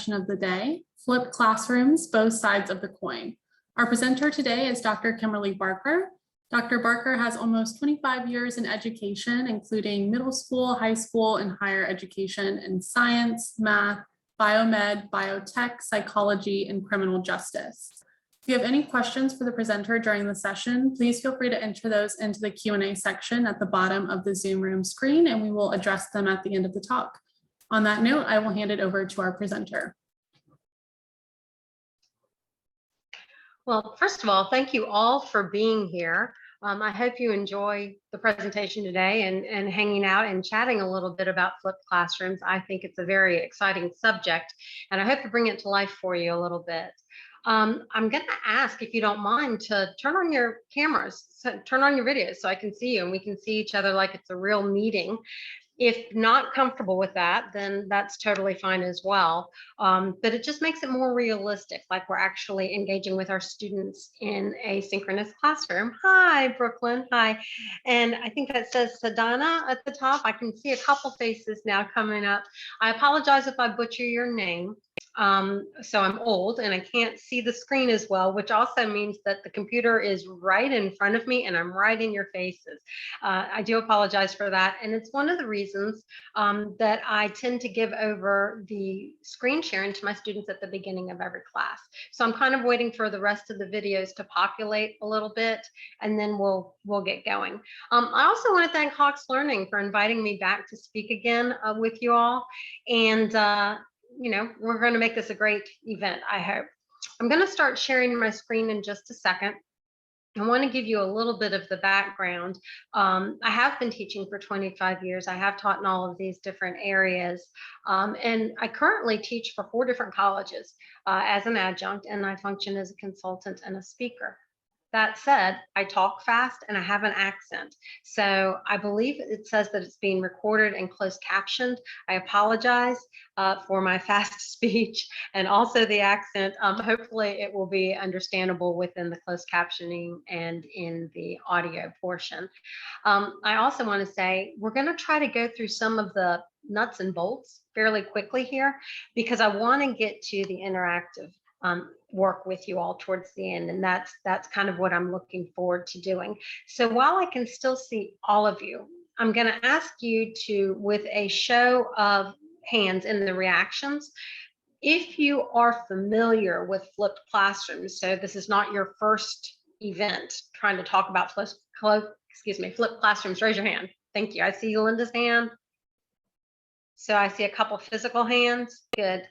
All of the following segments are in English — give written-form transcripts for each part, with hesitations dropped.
of the day, Flipped Classrooms, Both Sides of the Coin. Our presenter today is Dr. Kimberly Barker. Dr. Barker has almost 25 years in education, including middle school, high school, and higher education in science, math, biomed, biotech, psychology, and criminal justice. If you have any questions for the presenter during the session, please feel free to enter those into the Q&A section at the bottom of the Zoom room screen, and we will address them at the end of the talk. On that note, I will hand it over to our presenter. Well, first of all, thank you all for being here. I hope you enjoy the presentation today and hanging out and chatting a little bit about flipped classrooms. I think it's a very exciting subject, and I hope to bring it to life for you a little bit. I'm going to ask, if you don't mind, to turn on your cameras, turn on your videos so I can see you and we can see each other like it's a real meeting. If not comfortable with that, then that's totally fine as well. But it just makes it more realistic, like we're actually engaging with our students in a synchronous classroom. Hi, Brooklyn. Hi. And I think that says Sadana at the top. I can see a couple faces now coming up. I apologize if I butcher your name. So I'm old and I can't see the screen as well, which also means that the computer is right in front of me and I'm right in your faces. I do apologize for that. And it's one of the reasons that I tend to give over the screen sharing to my students at the beginning of every class. So I'm kind of waiting for the rest of the videos to populate a little bit, and then we'll get going. I also want to thank Hawks Learning for inviting me back to speak again with you all. And you know, we're going to make this a great event, I hope. I'm going to start sharing my screen in just a second. I want to give you a little bit of the background. I have been teaching for 25 years. I have taught in all of these different areas. And I currently teach for 4 different colleges as an adjunct, and I function as a consultant and a speaker. That said, I talk fast and I have an accent. So I believe it says that it's being recorded and closed captioned. I apologize for my fast speech and also the accent. Hopefully it will be understandable within the closed captioning and in the audio portion. I also want to say we're going to try to go through some of the nuts and bolts fairly quickly here because I want to get to the interactive work with you all towards the end, and that's kind of what I'm looking forward to doing. So while I can still see all of you, I'm going to ask you to, with a show of hands in the reactions, if you are familiar with flipped classrooms. So this is not your first event trying to talk about flipped classrooms. Raise your hand. Thank you. I see Linda's hand. So I see a couple physical hands. Good.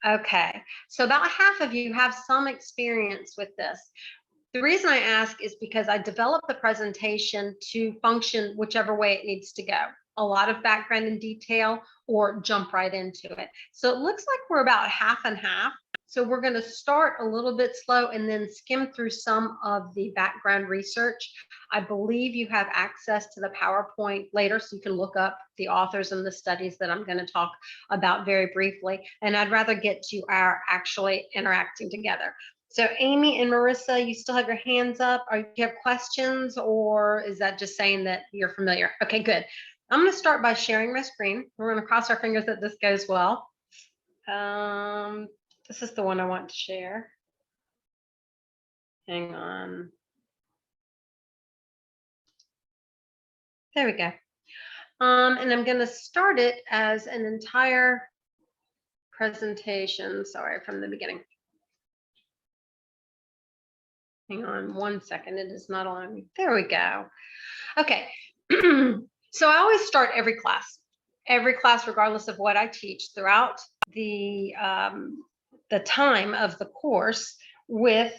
Okay, so about half of you have some experience with this. The reason I ask is because I developed the presentation to function whichever way it needs to go. A lot of background and detail or jump right into it. So it looks like we're about half and half. So we're going to start a little bit slow and then skim through some of the background research. I believe you have access to the PowerPoint later, so you can look up the authors and the studies that I'm going to talk about very briefly. And I'd rather get to our actually interacting together. So Amy and Marissa, you still have your hands up. Do you have questions, or is that just saying that you're familiar? Okay, good. I'm going to start by sharing my screen. We're going to cross our fingers that this goes well. This is the one I want to share. Hang on. There we go. And I'm going to start it as an entire presentation. Sorry, from the beginning. Hang on 1 second. It is not on me. There we go. Okay. So I always start every class, regardless of what I teach throughout the time of the course, with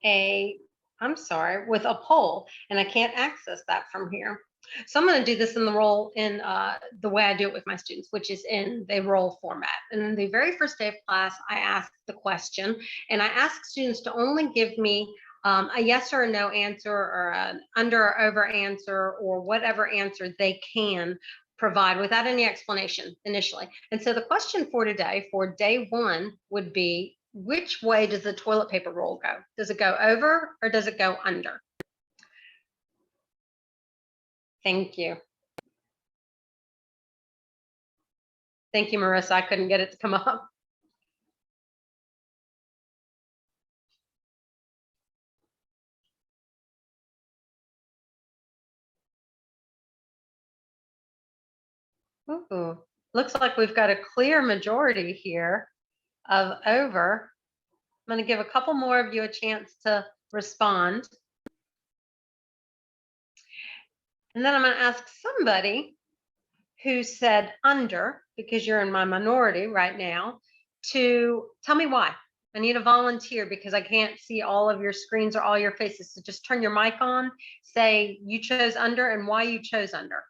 a poll, and I can't access that from here. So I'm going to do this in the way I do it with my students, which is in the roll format. And in the very first day of class, I ask the question, and I ask students to only give me a yes or a no answer, or an under or over answer, or whatever answer they can provide without any explanation initially. And so the question for today, for day 1, would be, which way does the toilet paper roll go? Does it go over or does it go under? Thank you. Thank you, Marissa. I couldn't get it to come up. Ooh, looks like we've got a clear majority here of over. I'm going to give a couple more of you a chance to respond. And then I'm going to ask somebody who said under, because you're in my minority right now, to tell me why. I need a volunteer because I can't see all of your screens or all your faces. So just turn your mic on, say you chose under and why you chose under.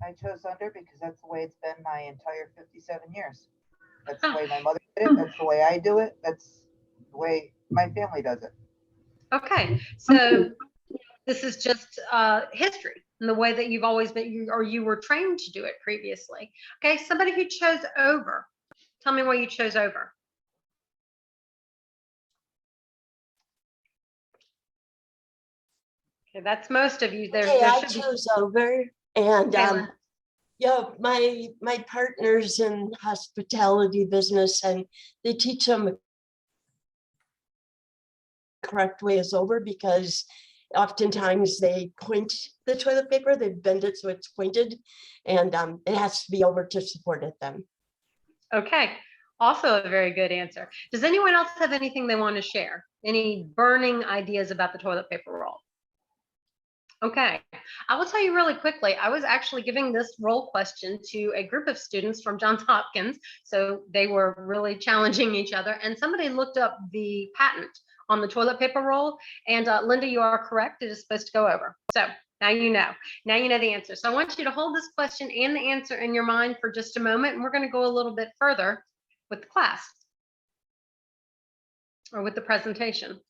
I chose under because that's the way it's been my entire 57 years. That's the way my mother did it. That's the way I do it. That's the way my family does it. Okay, so this is just history and the way that you've always been, you were trained to do it previously. Okay, somebody who chose over. Tell me why you chose over. Okay, that's most of you. Hey, I chose over, and yeah, my partner's in hospitality business, and they teach them the correct way is over because oftentimes they point the toilet paper, they bend it so it's pointed, and it has to be over to support it then. Okay, also a very good answer. Does anyone else have anything they want to share? Any burning ideas about the toilet paper roll? Okay, I will tell you really quickly, I was actually giving this roll question to a group of students from Johns Hopkins. So they were really challenging each other, and somebody looked up the patent on the toilet paper roll. And Linda, you are correct, it is supposed to go over. So now you know the answer. So I want you to hold this question and the answer in your mind for just a moment, and we're going to go a little bit further with the class or with the presentation.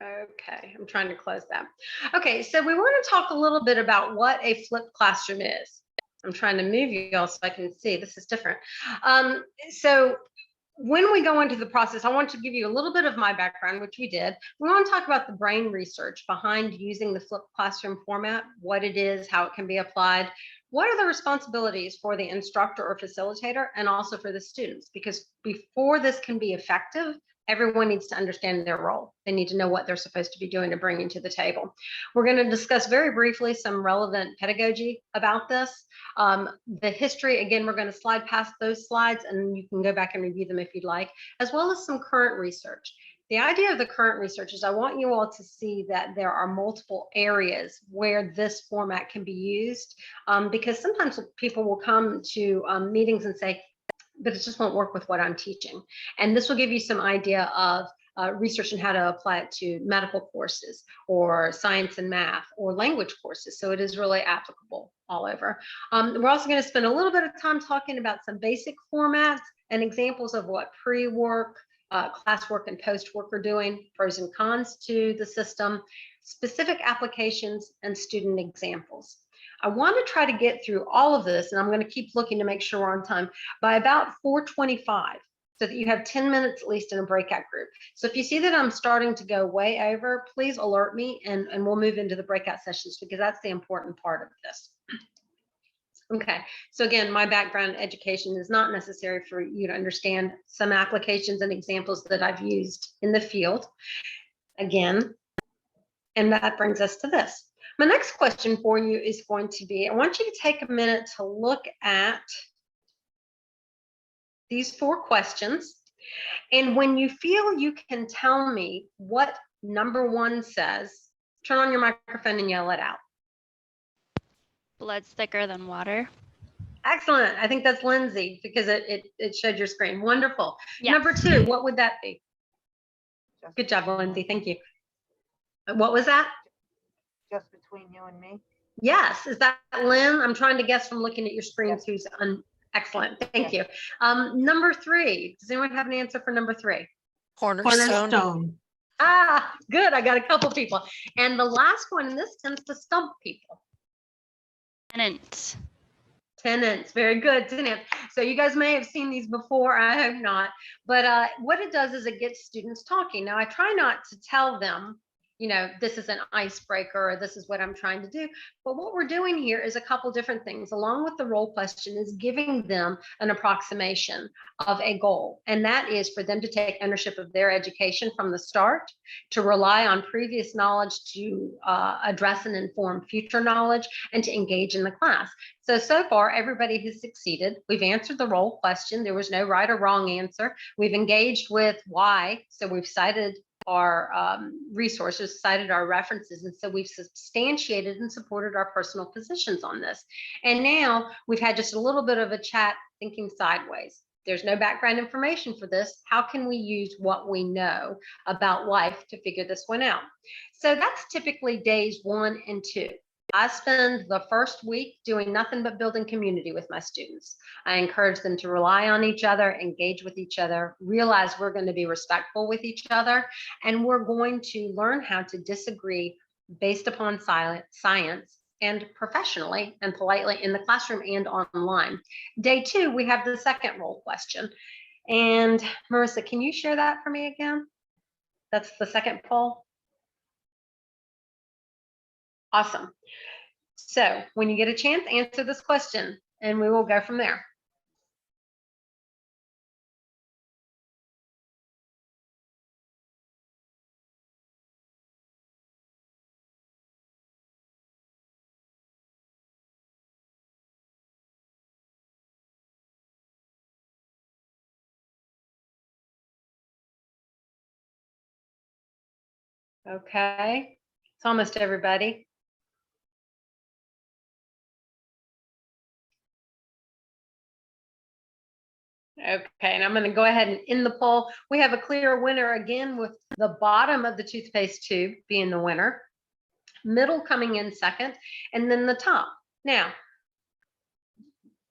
Okay, I'm trying to close that. Okay, so we want to talk a little bit about what a flipped classroom is. I'm trying to move you all so I can see. This is different. So when we go into the process, I want to give you a little bit of my background, which we did. We want to talk about the brain research behind using the flipped classroom format, what it is, how it can be applied, what are the responsibilities for the instructor or facilitator, and also for the students, because before this can be effective, everyone needs to understand their role. They need to know what they're supposed to be doing to bring to the table. We're going to discuss very briefly some relevant pedagogy about this. The history, again, we're going to slide past those slides and you can go back and review them if you'd like, as well as some current research. The idea of the current research is I want you all to see that there are multiple areas where this format can be used, because sometimes people will come to meetings and say, but it just won't work with what I'm teaching. And this will give you some idea of research and how to apply it to medical courses or science and math or language courses. So it is really applicable all over. We're also going to spend a little bit of time talking about some basic formats and examples of what pre-work, classwork, and post-work are doing, pros and cons to the system, specific applications, and student examples. I want to try to get through all of this, and I'm going to keep looking to make sure we're on time, by about 4:25, so that you have 10 minutes at least in a breakout group. So if you see that I'm starting to go way over, please alert me, and we'll move into the breakout sessions, because that's the important part of this. Okay, so again, my background in education is not necessary for you to understand some applications and examples that I've used in the field. Again, and that brings us to this. My next question for you is going to be, I want you to take a minute to look at these 4 questions. And when you feel you can tell me what number 1 says, turn on your microphone and yell it out. Blood's thicker than water. Excellent. I think that's Lindsay, because it showed your screen. Wonderful. Yes. Number 2, what would that be? Good job, Lindsay. Thank you. What was that? Just between you and me. Yes. Is that Lynn? I'm trying to guess from looking at your screens who's excellent. Thank you. Number 3. Does anyone have an answer for number 3? Cornerstone. Ah, good. I got a couple people. And the last one, and this tends to stump people. Tenants. Tenants. Very good. Tenants. So you guys may have seen these before. I hope not. But what it does is it gets students talking. Now, I try not to tell them this is an icebreaker, or this is what I'm trying to do. But what we're doing here is a couple different things. Along with the role question is giving them an approximation of a goal. And that is for them to take ownership of their education from the start, to rely on previous knowledge to address and inform future knowledge, and to engage in the class. So far, everybody has succeeded. We've answered the role question. There was no right or wrong answer. We've engaged with why. So we've cited our resources, cited our references, and so we've substantiated and supported our personal positions on this. And now we've had just a little bit of a chat thinking sideways. There's no background information for this. How can we use what we know about life to figure this one out? So that's typically days 1 and 2. I spend the first week doing nothing but building community with my students. I encourage them to rely on each other, engage with each other, realize we're going to be respectful with each other, and we're going to learn how to disagree based upon science and professionally and politely in the classroom and online. Day 2, we have the second role question. And Marissa, can you share that for me again? That's the second poll. Awesome. So when you get a chance, answer this question and we will go from there. Okay, it's almost everybody. Okay, and I'm going to go ahead and end the poll. We have a clear winner again, with the bottom of the toothpaste tube being the winner, middle coming in second, and then the top. Now,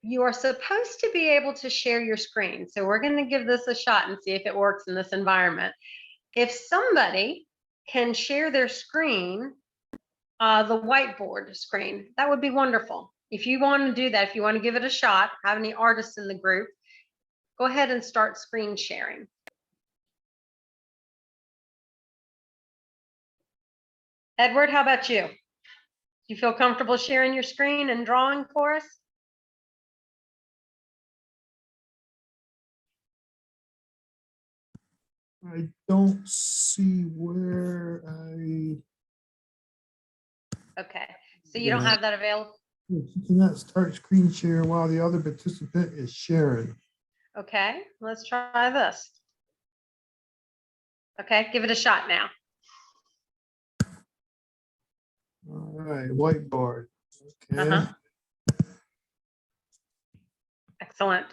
you are supposed to be able to share your screen. So we're going to give this a shot and see if it works in this environment. If somebody can share their screen, the whiteboard screen, that would be wonderful. If you want to do that, if you want to give it a shot, have any artists in the group, go ahead and start screen sharing. Edward, how about you? Do you feel comfortable sharing your screen and drawing for us? I don't see where Okay, so you don't have that available? you cannot start screen share while the other participant is sharing. Okay, let's try this. Okay, give it a shot now. All right, whiteboard. Okay. Excellent.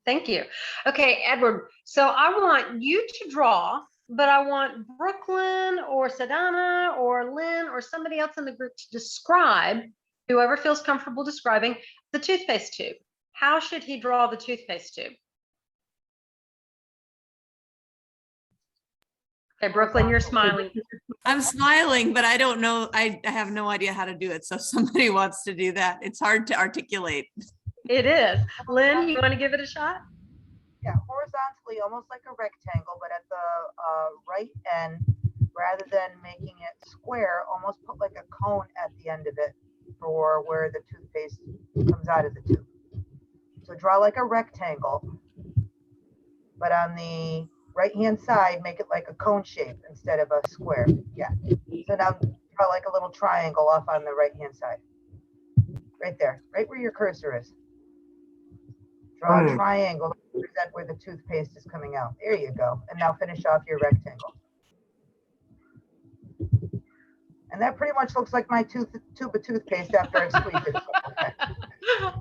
Thank you. Okay, Edward, so I want you to draw, but I want Brooklyn or Sadana or Lynn or somebody else in the group to describe, whoever feels comfortable describing, the toothpaste tube. How should he draw the toothpaste tube? Okay, Brooklyn, you're smiling. I'm smiling, but I don't know. I have no idea how to do it. So if somebody wants to do that, it's hard to articulate. It is. Lynn, you want to give it a shot? Yeah, horizontally, almost like a rectangle, but at the right end, rather than making it square, almost put like a cone at the end of it for where the toothpaste comes out of the tube. So draw like a rectangle, but on the right-hand side, make it like a cone shape instead of a square. Yeah. So now draw like a little triangle off on the right-hand side. Right there, right where your cursor is. Draw a triangle to represent where the toothpaste is coming out. There you go. And now finish off your rectangle. And that pretty much looks like my tube of toothpaste after I squeezed it. Okay.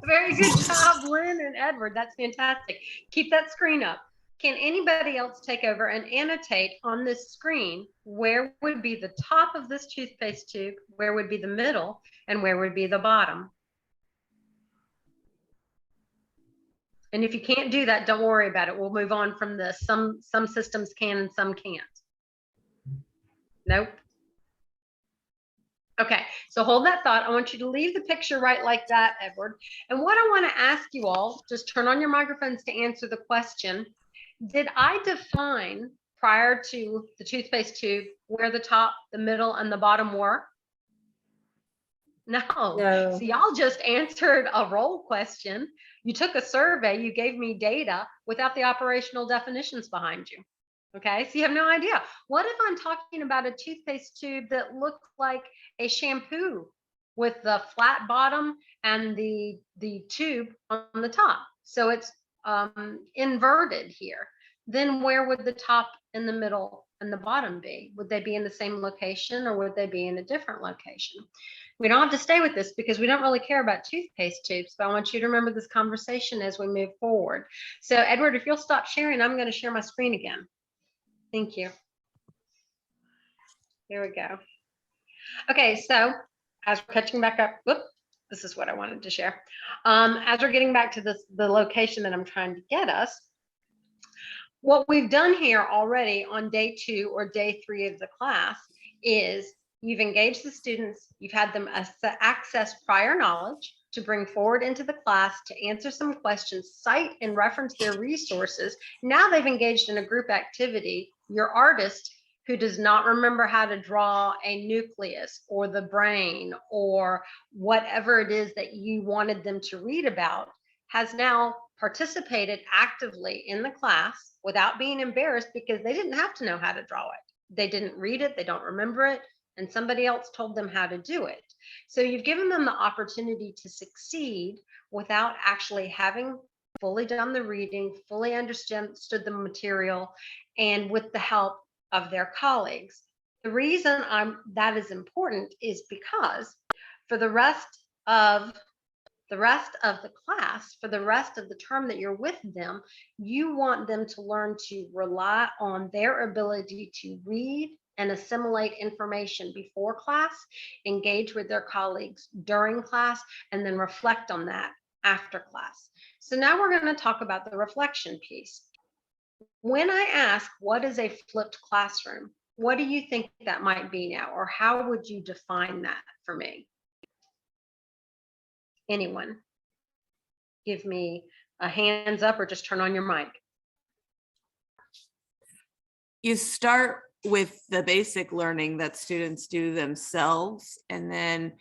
Very good job, Lynn and Edward. That's fantastic. Keep that screen up. Can anybody else take over and annotate on this screen where would be the top of this toothpaste tube, where would be the middle, and where would be the bottom? And if you can't do that, don't worry about it. We'll move on from this. Some systems can and some can't. Nope. Okay, so hold that thought. I want you to leave the picture right like that, Edward. And what I want to ask you all, just turn on your microphones to answer the question. Did I define prior to the toothpaste tube where the top, the middle, and the bottom were? No. No. So y'all just answered a role question. You took a survey, you gave me data without the operational definitions behind you. Okay, so you have no idea. What if I'm talking about a toothpaste tube that looks like a shampoo with the flat bottom and the tube on the top? So it's inverted here. Then where would the top and the middle and the bottom be? Would they be in the same location, or would they be in a different location? We don't have to stay with this because we don't really care about toothpaste tubes, but I want you to remember this conversation as we move forward. So Edward, if you'll stop sharing, I'm going to share my screen again. Thank you. Here we go. Okay, so as we're catching back up, whoop, this is what I wanted to share. As we're getting back to the location that I'm trying to get us, what we've done here already on day 2 or day 3 of the class is you've engaged the students, you've had them access prior knowledge to bring forward into the class, to answer some questions, cite and reference their resources. Now they've engaged in a group activity. Your artist, who does not remember how to draw a nucleus or the brain or whatever it is that you wanted them to read about, has now participated actively in the class without being embarrassed, because they didn't have to know how to draw it. They didn't read it, they don't remember it, and somebody else told them how to do it. So you've given them the opportunity to succeed without actually having fully done the reading, fully understood the material, and with the help of their colleagues. The reason that is important is because for the rest of the class, for the rest of the term that you're with them, you want them to learn to rely on their ability to read and assimilate information before class, engage with their colleagues during class, and then reflect on that after class. So now we're going to talk about the reflection piece. When I ask, what is a flipped classroom? What do you think that might be now? Or how would you define that for me? Anyone? Give me a hands up or just turn on your mic. You start with the basic learning that students do themselves, and then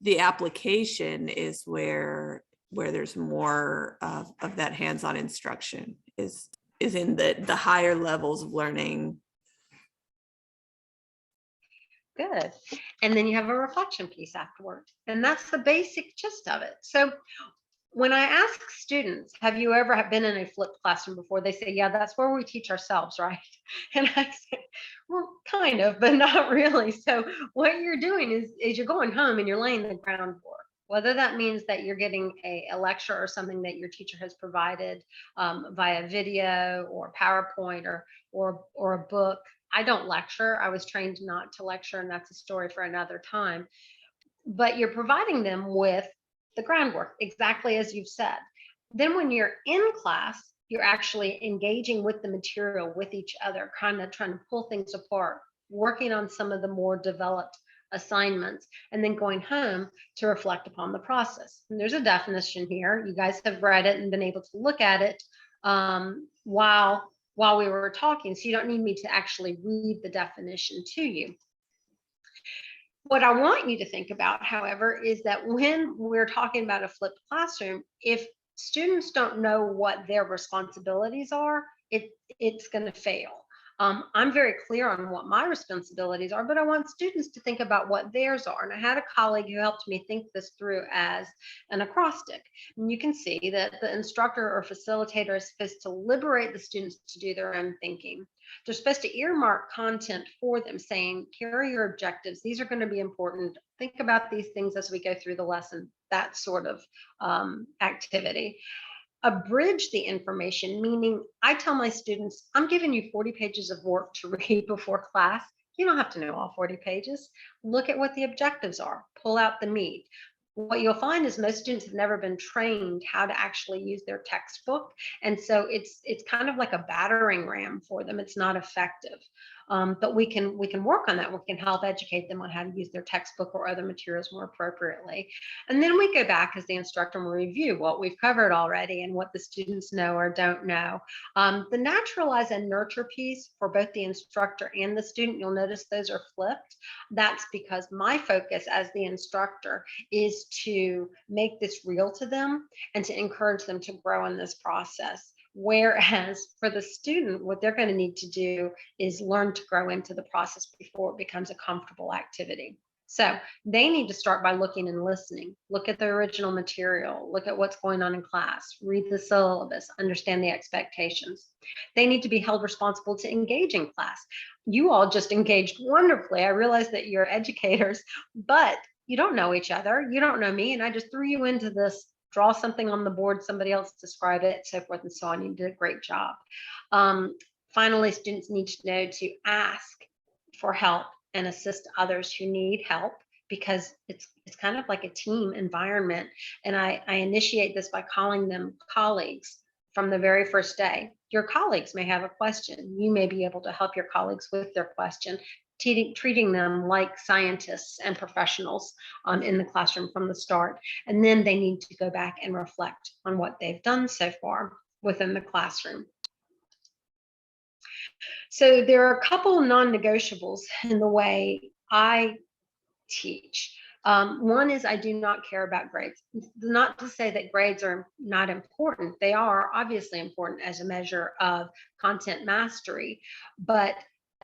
the application is where there's more of that hands-on instruction is in the higher levels of learning. Good. And then you have a reflection piece afterward. And that's the basic gist of it. So when I ask students, have you ever been in a flipped classroom before? They say, yeah, that's where we teach ourselves, right? And I say, well, kind of, but not really. So what you're doing is you're going home and you're laying the groundwork. Whether that means that you're getting a lecture or something that your teacher has provided via video or PowerPoint or a book. I don't lecture. I was trained not to lecture, and that's a story for another time. But you're providing them with the groundwork, exactly as you've said. Then when you're in class, you're actually engaging with the material with each other, kind of trying to pull things apart, working on some of the more developed assignments, and then going home to reflect upon the process. And there's a definition here. You guys have read it and been able to look at it while we were talking, so you don't need me to actually read the definition to you. What I want you to think about, however, is that when we're talking about a flipped classroom, if students don't know what their responsibilities are, it's going to fail. I'm very clear on what my responsibilities are, but I want students to think about what theirs are. And I had a colleague who helped me think this through as an acrostic. And you can see that the instructor or facilitator is supposed to liberate the students to do their own thinking. They're supposed to earmark content for them, saying, here are your objectives. These are going to be important. Think about these things as we go through the lesson, that sort of activity. Abridge the information, meaning I tell my students, I'm giving you 40 pages of work to read before class. You don't have to know all 40 pages. Look at what the objectives are. Pull out the meat. What you'll find is most students have never been trained how to actually use their textbook. And so it's kind of like a battering ram for them. It's not effective. But we can work on that. We can help educate them on how to use their textbook or other materials more appropriately. And then we go back as the instructor and we review what we've covered already and what the students know or don't know. The naturalize and nurture piece for both the instructor and the student, you'll notice those are flipped. That's because my focus as the instructor is to make this real to them and to encourage them to grow in this process. Whereas for the student, what they're going to need to do is learn to grow into the process before it becomes a comfortable activity. So they need to start by looking and listening, look at the original material, look at what's going on in class, read the syllabus, understand the expectations. They need to be held responsible to engage in class. You all just engaged wonderfully. I realize that you're educators, but you don't know each other. You don't know me. And I just threw you into this, draw something on the board, somebody else describe it, so forth and so on. You did a great job. Finally, students need to know to ask for help and assist others who need help, because it's kind of like a team environment. And I initiate this by calling them colleagues from the very first day. Your colleagues may have a question. You may be able to help your colleagues with their question, treating them like scientists and professionals in the classroom from the start. And then they need to go back and reflect on what they've done so far within the classroom. So there are a couple of non-negotiables in the way I teach. One is I do not care about grades. Not to say that grades are not important. They are obviously important as a measure of content mastery, but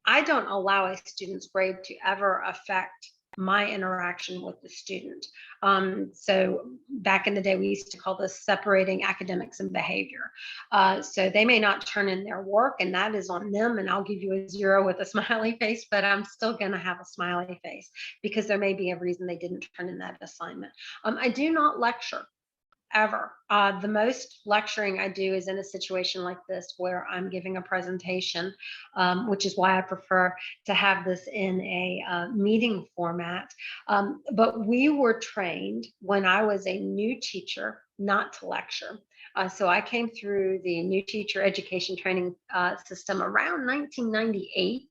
I don't allow a student's grade to ever affect my interaction with the student. So back in the day, we used to call this separating academics and behavior. So they may not turn in their work, and that is on them, and I'll give you a 0 with a smiley face, but I'm still gonna have a smiley face because there may be a reason they didn't turn in that assignment. I do not lecture ever. The most lecturing I do is in a situation like this where I'm giving a presentation, which is why I prefer to have this in a meeting format. But we were trained when I was a new teacher not to lecture. So I came through the new teacher education training system around 1998.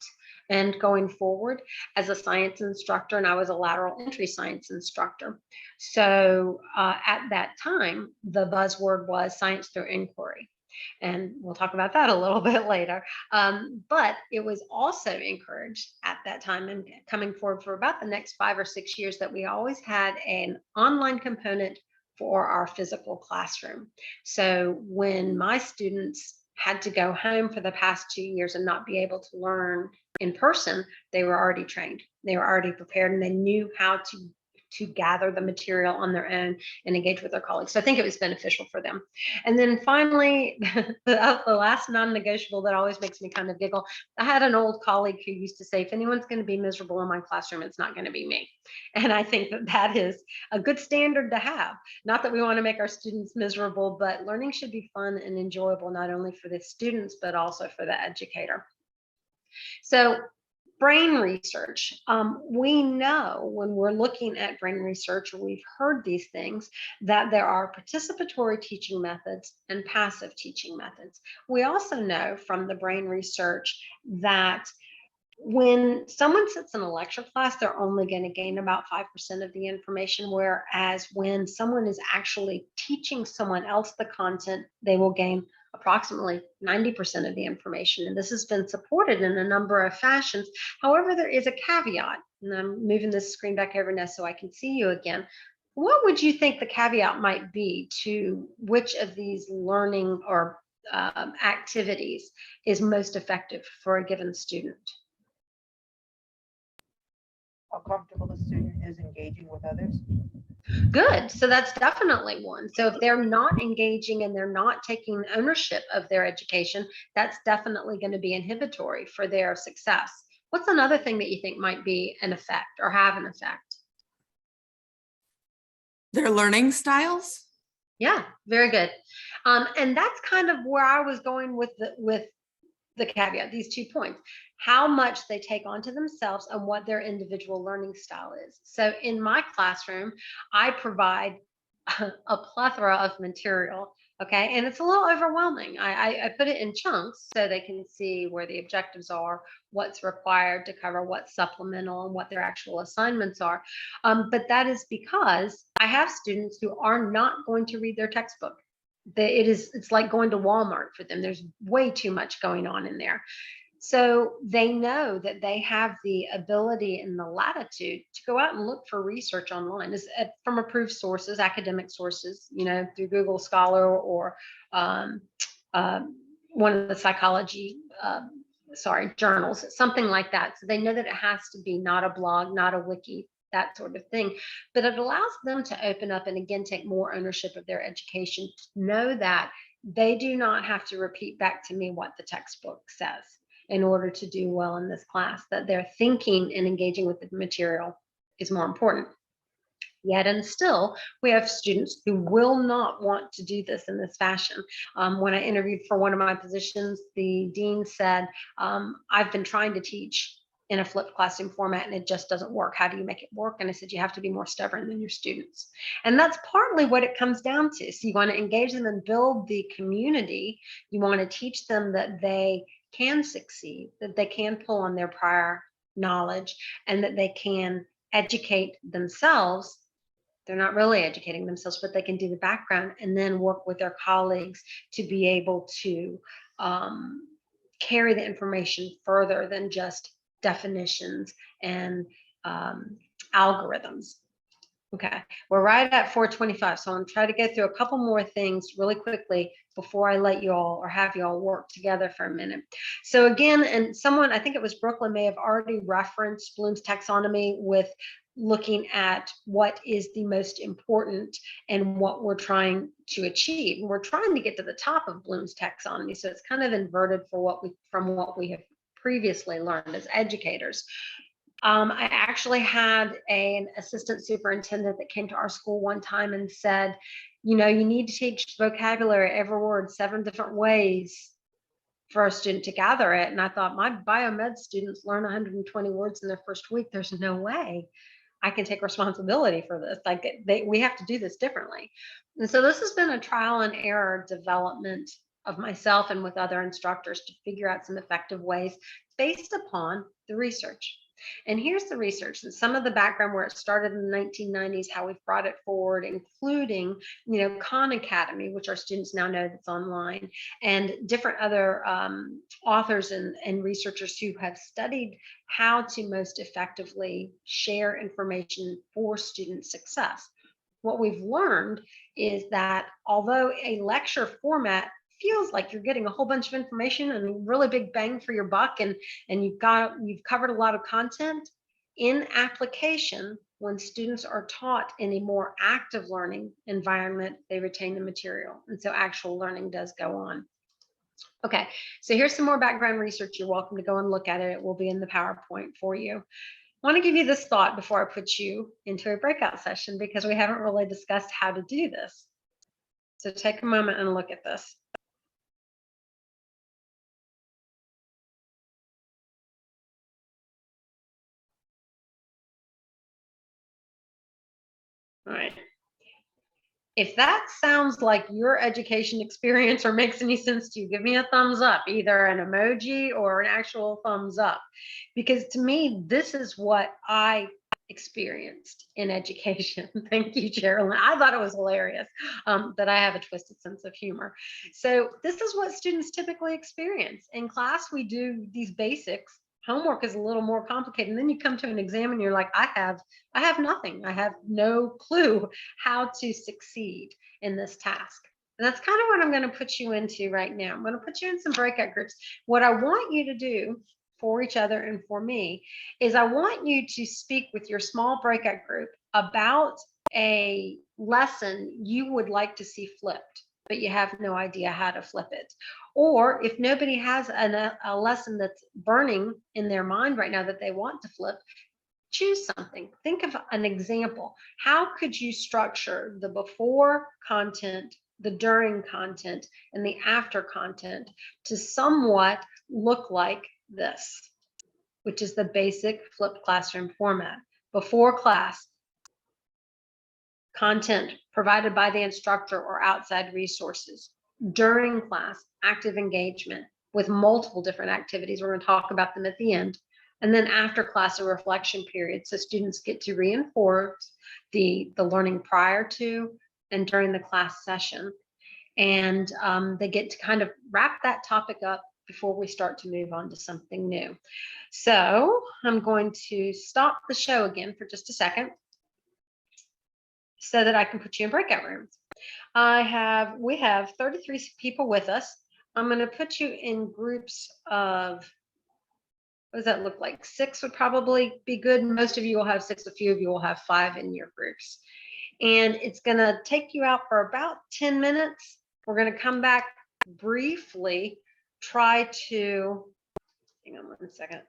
And going forward as a science instructor, and I was a lateral entry science instructor. So at that time, the buzzword was science through inquiry. And we'll talk about that a little bit later. But it was also encouraged at that time and coming forward for about the next 5 or 6 years that we always had an online component for our physical classroom. So when my students had to go home for the past 2 years and not be able to learn in person, they were already trained. They were already prepared, and they knew how to gather the material on their own and engage with their colleagues. So I think it was beneficial for them. And then finally, the last non-negotiable that always makes me kind of giggle, I had an old colleague who used to say, if anyone's going to be miserable in my classroom, it's not going to be me. And I think that that is a good standard to have. Not that we want to make our students miserable, but learning should be fun and enjoyable, not only for the students, but also for the educator. So brain research. We know when we're looking at brain research, or we've heard these things, that there are participatory teaching methods and passive teaching methods. We also know from the brain research that when someone sits in a lecture class, they're only going to gain about 5% of the information, whereas when someone is actually teaching someone else the content, they will gain approximately 90% of the information. And this has been supported in a number of fashions. However, there is a caveat, and I'm moving this screen back over now so I can see you again. What would you think the caveat might be to which of these learning or activities is most effective for a given student? How comfortable the student is engaging with others. Good. So that's definitely one. So if they're not engaging and they're not taking ownership of their education, that's definitely going to be inhibitory for their success. What's another thing that you think might be an effect or have an effect? Their learning styles? Yeah, very good. And that's kind of where I was going with the caveat, these 2 points, how much they take onto themselves and what their individual learning style is. So in my classroom, I provide a plethora of material Okay, and it's a little overwhelming. I put it in chunks so they can see where the objectives are, what's required to cover, what's supplemental, and what their actual assignments are. But that is because I have students who are not going to read their textbook. It's like going to Walmart for them. There's way too much going on in there. So they know that they have the ability and the latitude to go out and look for research online from approved sources, academic sources, through Google Scholar or one of the psychology, journals, something like that. So they know that it has to be not a blog, not a wiki, that sort of thing. But it allows them to open up and again, take more ownership of their education, to know that they do not have to repeat back to me what the textbook says in order to do well in this class, that their thinking and engaging with the material is more important. Yet and still, we have students who will not want to do this in this fashion. When I interviewed for one of my positions, the dean said, I've been trying to teach in a flipped classroom format and it just doesn't work. How do you make it work? And I said, you have to be more stubborn than your students. And that's partly what it comes down to. So you want to engage them and build the community. You want to teach them that they can succeed, that they can pull on their prior knowledge, and that they can educate themselves. They're not really educating themselves, but they can do the background and then work with their colleagues to be able to carry the information further than just definitions and algorithms. Okay, we're right at 4:25, so I'm going to try to go through a couple more things really quickly before I let you all or have you all work together for a minute. So again, and someone, I think it was Brooklyn, may have already referenced Bloom's taxonomy with looking at what is the most important and what we're trying to achieve. And we're trying to get to the top of Bloom's taxonomy, so it's kind of inverted from what we have previously learned as educators. I actually had an assistant superintendent that came to our school one time and said, you need to teach vocabulary, every word, 7 different ways for a student to gather it. And I thought, my biomed students learn 120 words in their first week. There's no way I can take responsibility for this. We have to do this differently. And so this has been a trial and error development of myself and with other instructors to figure out some effective ways based upon the research. And here's the research and some of the background where it started in the 1990s, how we've brought it forward, including, Khan Academy, which our students now know that's online, and different other authors and researchers who have studied how to most effectively share information for student success. What we've learned is that although a lecture format feels like you're getting a whole bunch of information and really big bang for your buck, and you've covered a lot of content, in application, when students are taught in a more active learning environment, they retain the material, and so actual learning does go on. Okay, so here's some more background research. You're welcome to go and look at it. It will be in the PowerPoint for you. I want to give you this thought before I put you into a breakout session, because we haven't really discussed how to do this. So take a moment and look at this. All right. If that sounds like your education experience or makes any sense to you, give me a thumbs up, either an emoji or an actual thumbs up. Because to me, this is what I experienced in education. Thank you, Geraldine. I thought it was hilarious that I have a twisted sense of humor. So this is what students typically experience. In class, we do these basics. Homework is a little more complicated. And then you come to an exam and you're like, I have nothing. I have no clue how to succeed in this task. And that's kind of what I'm going to put you into right now. I'm going to put you in some breakout groups. What I want you to do for each other and for me is I want you to speak with your small breakout group about a lesson you would like to see flipped, but you have no idea how to flip it. Or if nobody has a lesson that's burning in their mind right now that they want to flip, choose something. Think of an example. How could you structure the before content, the during content, and the after content to somewhat look like this, which is the basic flipped classroom format? Before class, content provided by the instructor or outside resources. During class, active engagement with multiple different activities. We're going to talk about them at the end. And then after class, a reflection period. So students get to reinforce the learning prior to and during the class session. And they get to kind of wrap that topic up before we start to move on to something new. So I'm going to stop the show again for just a second so that I can put you in breakout rooms. We have 33 people with us. I'm going to put you in groups of, what does that look like? 6 would probably be good. Most of you will have 6, a few of you will have 5 in your groups. And it's going to take you out for about 10 minutes. We're going to come back briefly, try to, hang on 1 second,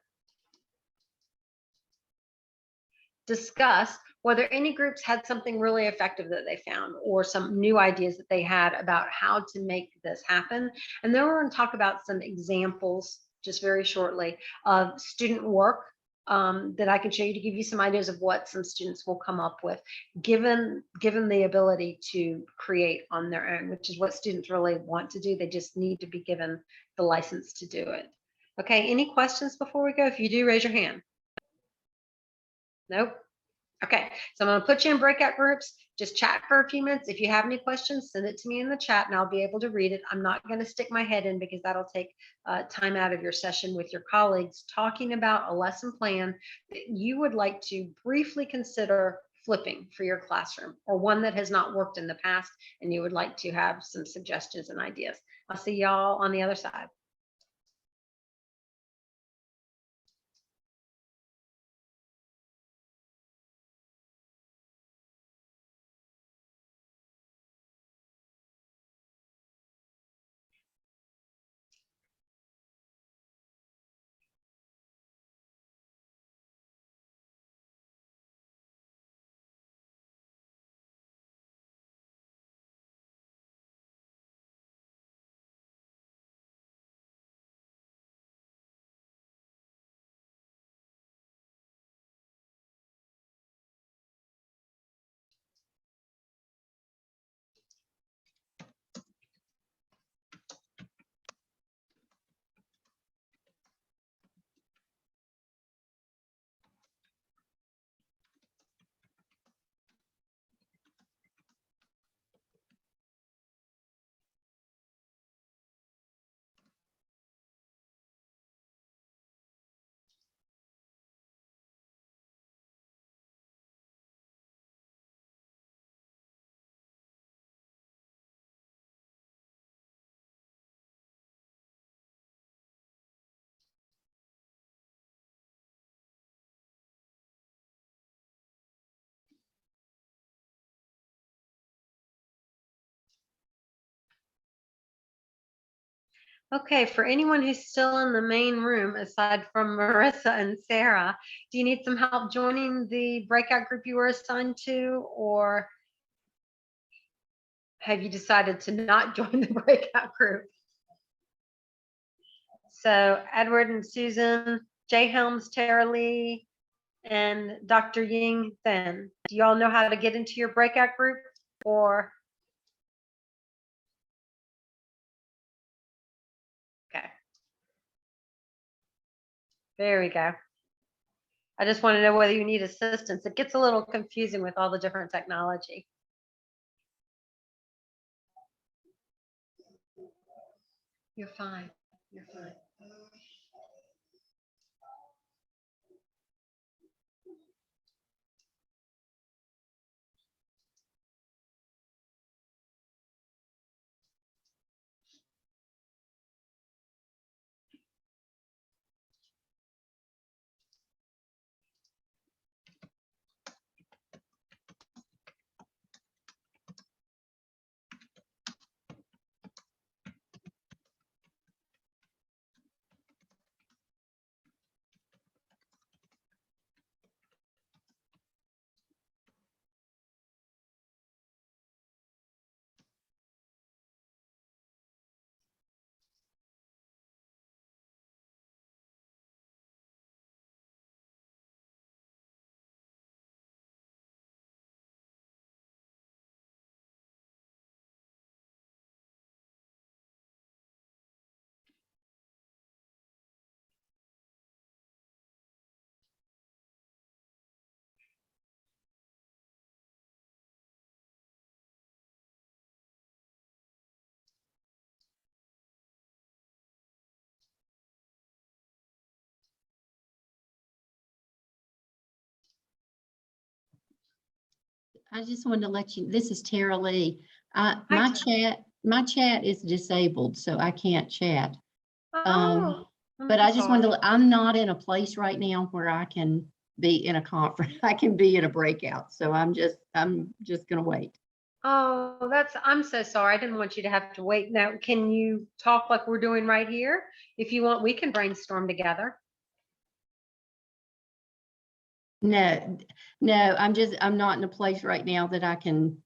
discuss whether any groups had something really effective that they found or some new ideas that they had about how to make this happen. And then we're going to talk about some examples just very shortly of student work that I can show you to give you some ideas of what some students will come up with, given the ability to create on their own, which is what students really want to do. They just need to be given the license to do it. Okay, any questions before we go? If you do, raise your hand. Nope. Okay, so I'm going to put you in breakout groups. Just chat for a few minutes. If you have any questions, send it to me in the chat and I'll be able to read it. I'm not going to stick my head in because that'll take time out of your session with your colleagues, talking about a lesson plan that you would like to briefly consider flipping for your classroom, or one that has not worked in the past and you would like to have some suggestions and ideas. I'll see y'all on the other side. Okay, for anyone who's still in the main room, aside from Marissa and Sarah, do you need some help joining the breakout group you were assigned to, or have you decided to not join the breakout group? So Edward and Susan, Jay Helms, Tara Lee, and Dr. Ying Then. Do you all know how to get into your breakout group, or? Okay. There we go. I just want to know whether you need assistance. It gets a little confusing with all the different technology. You're fine. You're fine. I just wanted to let you, this is Tara Lee. Hi, My chat is disabled, so I can't chat. Oh, I'm But I just wanted sorry. to, I'm not in a place right now where I can be in a conference. I can be in a breakout. So I'm just gonna wait. Oh, I'm so sorry. I didn't want you to have to wait. Now, can you talk like we're doing right here? If you want, we can brainstorm together. No, I'm not in a place right now that I can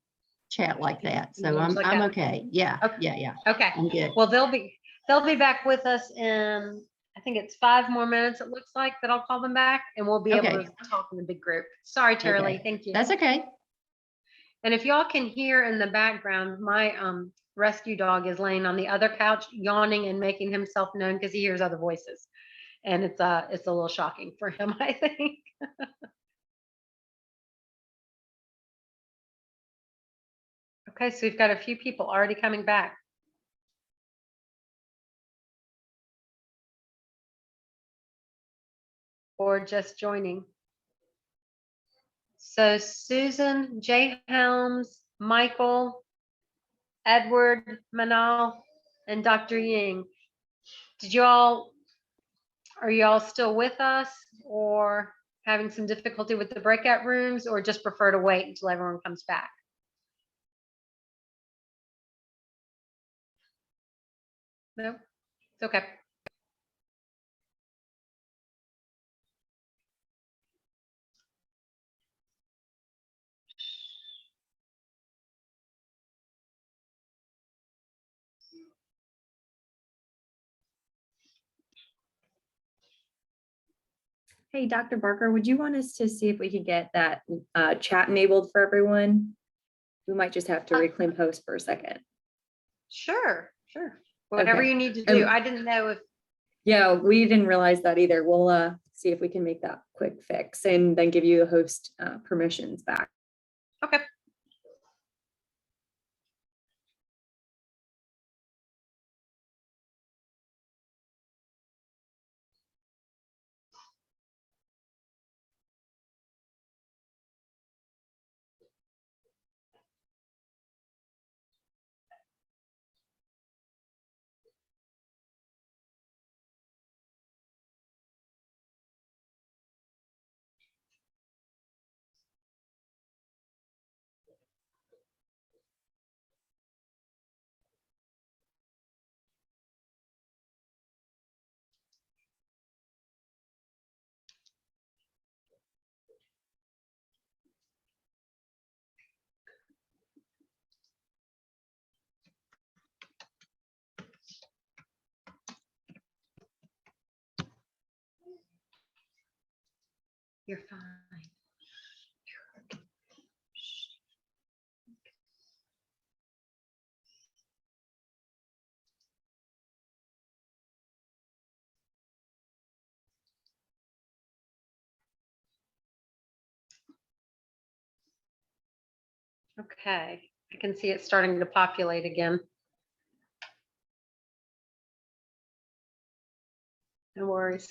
chat like that. So Engage like I'm that. okay. Yeah, Okay. yeah. Okay. I'm good. Well, they'll be back with us in, I think it's 5 more minutes. It looks like that I'll call them back and we'll be able Okay. to talk in a big group. Sorry, Tara Lee. Okay. Thank you. That's okay. And if y'all can hear in the background, my rescue dog is laying on the other couch, yawning and making himself known because he hears other voices. And it's a little shocking for him, I think. Okay, so we've got a few people already coming back. Or just joining. So Susan, Jay Helms, Michael, Edward Manal, and Dr. Ying. Are y'all still with us or having some difficulty with the breakout rooms, or just prefer to wait until everyone comes back? No, it's okay. Hey, Dr. Barker, would you want us to see if we could get that chat enabled for everyone? We might just have to reclaim host for a second. Sure. Whatever Okay. you need to do. I didn't know if. Yeah, we didn't realize that either. We'll see if we can make that quick fix and then give you the host permissions back. Okay. You're fine. Okay, I can see it starting to populate again. No worries.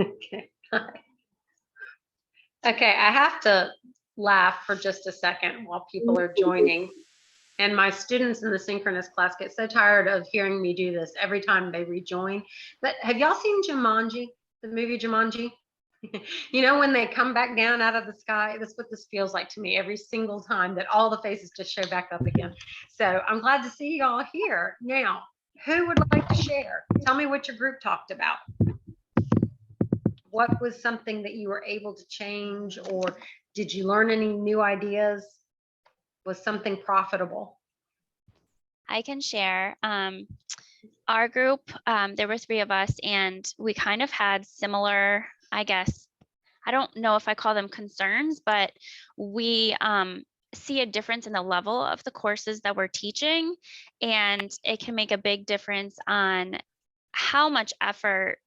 Okay. Okay, I have to laugh for just a second while people are joining. And my students in the synchronous class get so tired of hearing me do this every time they rejoin. But have y'all seen Jumanji, the movie Jumanji? You know, when they come back down out of the sky, that's what this feels like to me every single time, that all the faces just show back up again. So I'm glad to see y'all here. Now, who would like to share? Tell me what your group talked about. What was something that you were able to change, or did you learn any new ideas? Was something profitable? I can share. Our group, there were 3 of us, and we kind of had similar, I guess, I don't know if I call them concerns, but we see a difference in the level of the courses that we're teaching, and it can make a big difference on how much effort,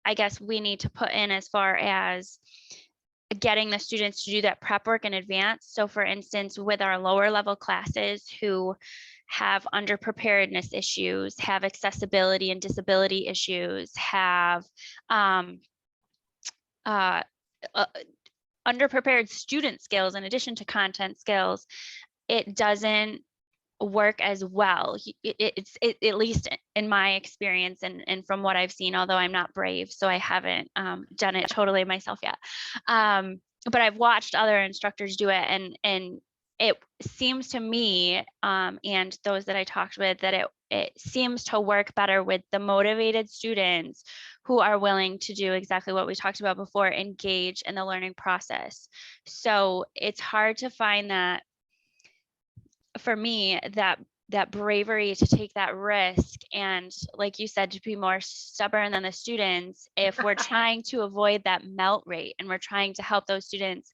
I guess, we need to put in as far as getting the students to do that prep work in advance. So for instance, with our lower level classes who have underpreparedness issues, have accessibility and disability issues, have underprepared student skills in addition to content skills, it doesn't work as well. It's at least in my experience and from what I've seen, although I'm not brave, so I haven't done it totally myself yet. But I've watched other instructors do it, and it seems to me and those that I talked with that it seems to work better with the motivated students who are willing to do exactly what we talked about before, engage in the learning process. So it's hard to find that, for me, that bravery to take that risk and, like you said, to be more stubborn than the students if we're trying to avoid that melt rate and we're trying to help those students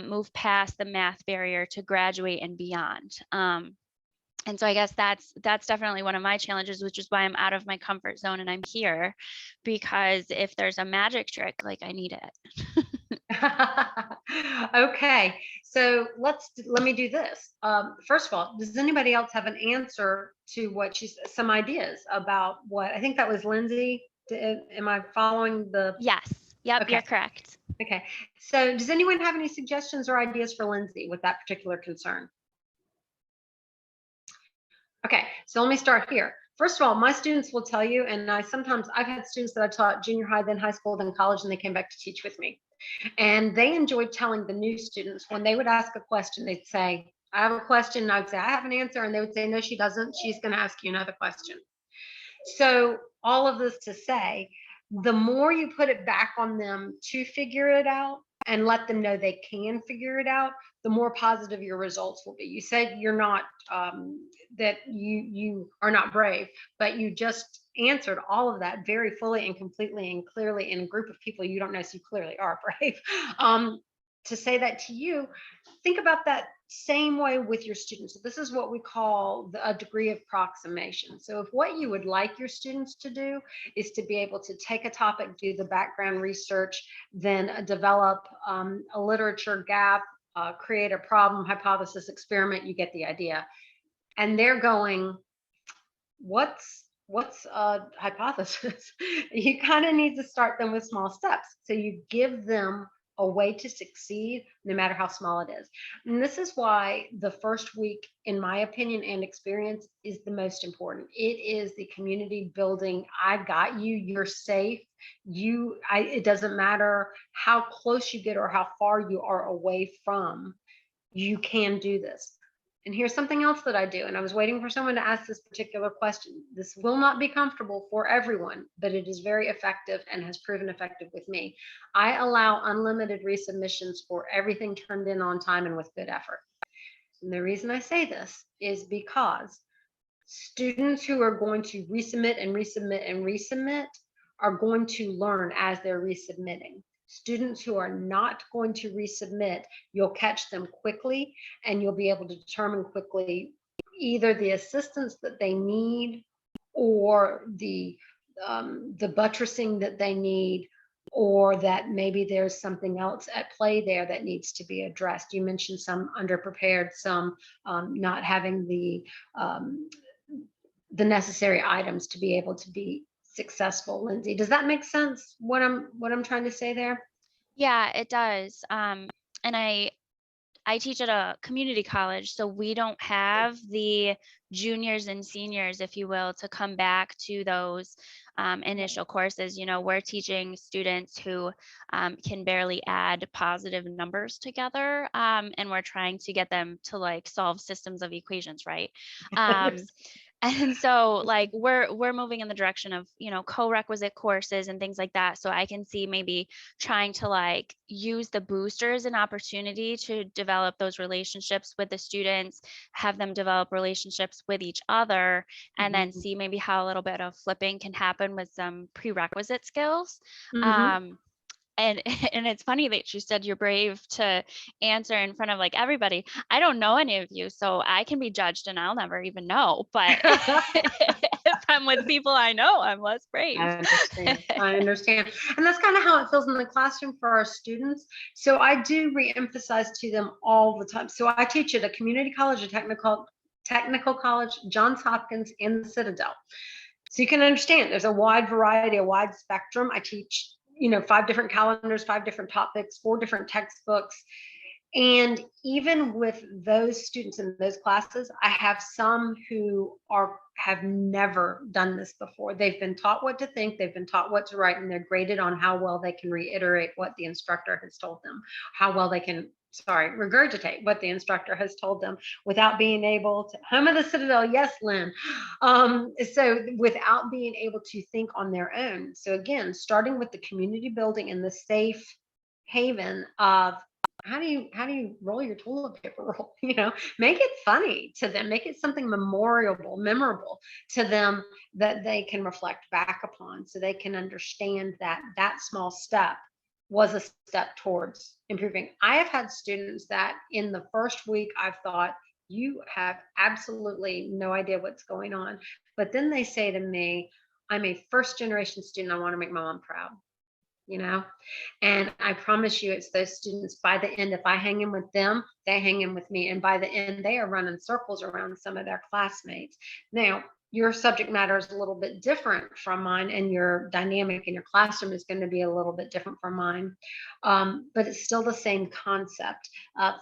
move past the math barrier to graduate and beyond. And so I guess that's definitely one of my challenges, which is why I'm out of my comfort zone and I'm here, because if there's a magic trick, like, I need it. Okay, so let me do this. First of all, does anybody else have an answer to what some ideas about what, I think that was Lindsay. Am I following the? Yes. Yep. Okay. You're correct. Okay. So does anyone have any suggestions or ideas for Lindsay with that particular concern? Okay, so let me start here. First of all, my students will tell you, and I've had students that I taught junior high, then high school, then college, and they came back to teach with me. And they enjoyed telling the new students when they would ask a question, they'd say, I have a question. And I'd say, I have an answer. And they would say, no, she doesn't. She's going to ask you another question. So all of this to say, the more you put it back on them to figure it out and let them know they can figure it out, the more positive your results will be. You said you're not, that you are not brave, but you just answered all of that very fully and completely and clearly in a group of people you don't know, so you clearly are brave. To say that to you, think about that same way with your students. So this is what we call a degree of approximation. So if what you would like your students to do is to be able to take a topic, do the background research, then develop a literature gap, create a problem, hypothesis, experiment, you get the idea. And they're going, what's a hypothesis? You kind of need to start them with small steps. So you give them a way to succeed, no matter how small it is. And this is why the first week, in my opinion and experience, is the most important. It is the community building. I got you, you're safe. It doesn't matter how close you get or how far you are away from, you can do this. And here's something else that I do, and I was waiting for someone to ask this particular question. This will not be comfortable for everyone, but it is very effective and has proven effective with me. I allow unlimited resubmissions for everything turned in on time and with good effort. And the reason I say this is because students who are going to resubmit and resubmit and resubmit are going to learn as they're resubmitting. Students who are not going to resubmit, you'll catch them quickly and you'll be able to determine quickly either the assistance that they need or the buttressing that they need, or that maybe there's something else at play there that needs to be addressed. You mentioned some underprepared, some not having the necessary items to be able to be successful. Lindsay, does that make sense, what I'm trying to say there? Yeah, it does. And I teach at a community college, so we don't have the juniors and seniors, if you will, to come back to those initial courses. You know, we're teaching students who can barely add positive numbers together, and we're trying to get them to, like, solve systems of equations, right? And so, like, we're moving in the direction of, you know, co-requisite courses and things like that. So I can see maybe trying to, like, use the boosters an opportunity to develop those relationships with the students, have them develop relationships with each other, and then see maybe how a little bit of flipping can happen with some prerequisite skills. And it's funny that you said you're brave to answer in front of, like, everybody. I don't know any of you, so I can be judged and I'll never even know. But if I'm with people I know, I'm less brave. I understand. And that's kind of how it feels in the classroom for our students. So I do reemphasize to them all the time. So I teach at a community college, a Technical College, Johns Hopkins, and the Citadel. So you can understand there's a wide variety, a wide spectrum. I teach, 5 different calendars, 5 different topics, 4 different textbooks. And even with those students in those classes, I have some who have never done this before. They've been taught what to think, they've been taught what to write, and they're graded on how well they can reiterate what the instructor has told them, how well they can, regurgitate what the instructor has told them without being able to, home of the Citadel, yes, Lynn. So without being able to think on their own. So again, starting with the community building and the safe haven of how do you roll your toilet paper roll? Make it funny to them, make it something memorable to them that they can reflect back upon, so they can understand that that small step was a step towards improving. I have had students that in the first week I've thought, you have absolutely no idea what's going on. But then they say to me, I'm a first generation student. I want to make my mom proud. And I promise you, it's those students by the end, if I hang in with them, they hang in with me. And by the end, they are running circles around some of their classmates. Now, your subject matter is a little bit different from mine, and your dynamic in your classroom is going to be a little bit different from mine, but it's still the same concept.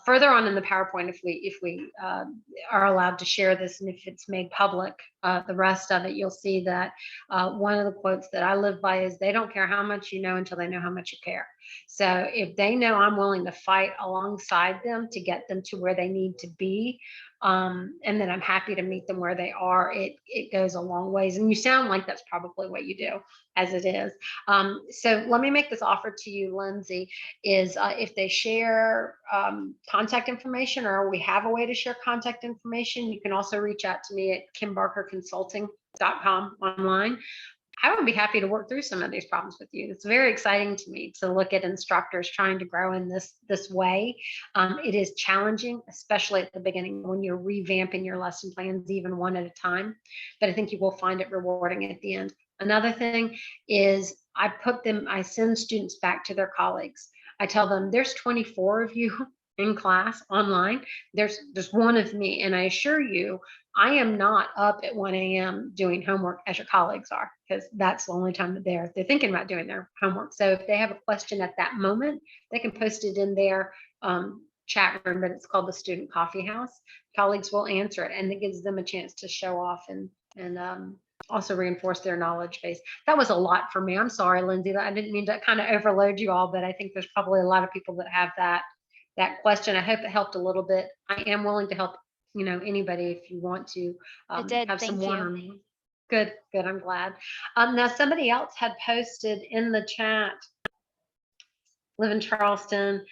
Further on in the PowerPoint, if we are allowed to share this, and if it's made public, the rest of it, you'll see that one of the quotes that I live by is, they don't care how much you know until they know how much you care. So if they know I'm willing to fight alongside them to get them to where they need to be, and then I'm happy to meet them where they are, it goes a long ways. And you sound like that's probably what you do, as it is. So let me make this offer to you, Lindsay, is if they share contact information, or we have a way to share contact information, you can also reach out to me at kimbarkerconsulting.com online. I would be happy to work through some of these problems with you. It's very exciting to me to look at instructors trying to grow in this way. It is challenging, especially at the beginning when you're revamping your lesson plans, even one at a time. But I think you will find it rewarding at the end. Another thing is I send students back to their colleagues. I tell them, there's 24 of you in class online. There's one of me. And I assure you, I am not up at 1 a.m. doing homework as your colleagues are, because that's the only time that they're thinking about doing their homework. So if they have a question at that moment, they can post it in their chat room, but it's called the Student Coffee House. Colleagues will answer it, and it gives them a chance to show off and also reinforce their knowledge base. That was a lot for me. I'm sorry, Lindsay, I didn't mean to kind of overload you all, but I think there's probably a lot of people that have that question. I hope it helped a little bit. I am willing to help anybody if you want to have some one-on-one. Good. I'm glad. Now somebody else had posted in the chat, live in Charleston,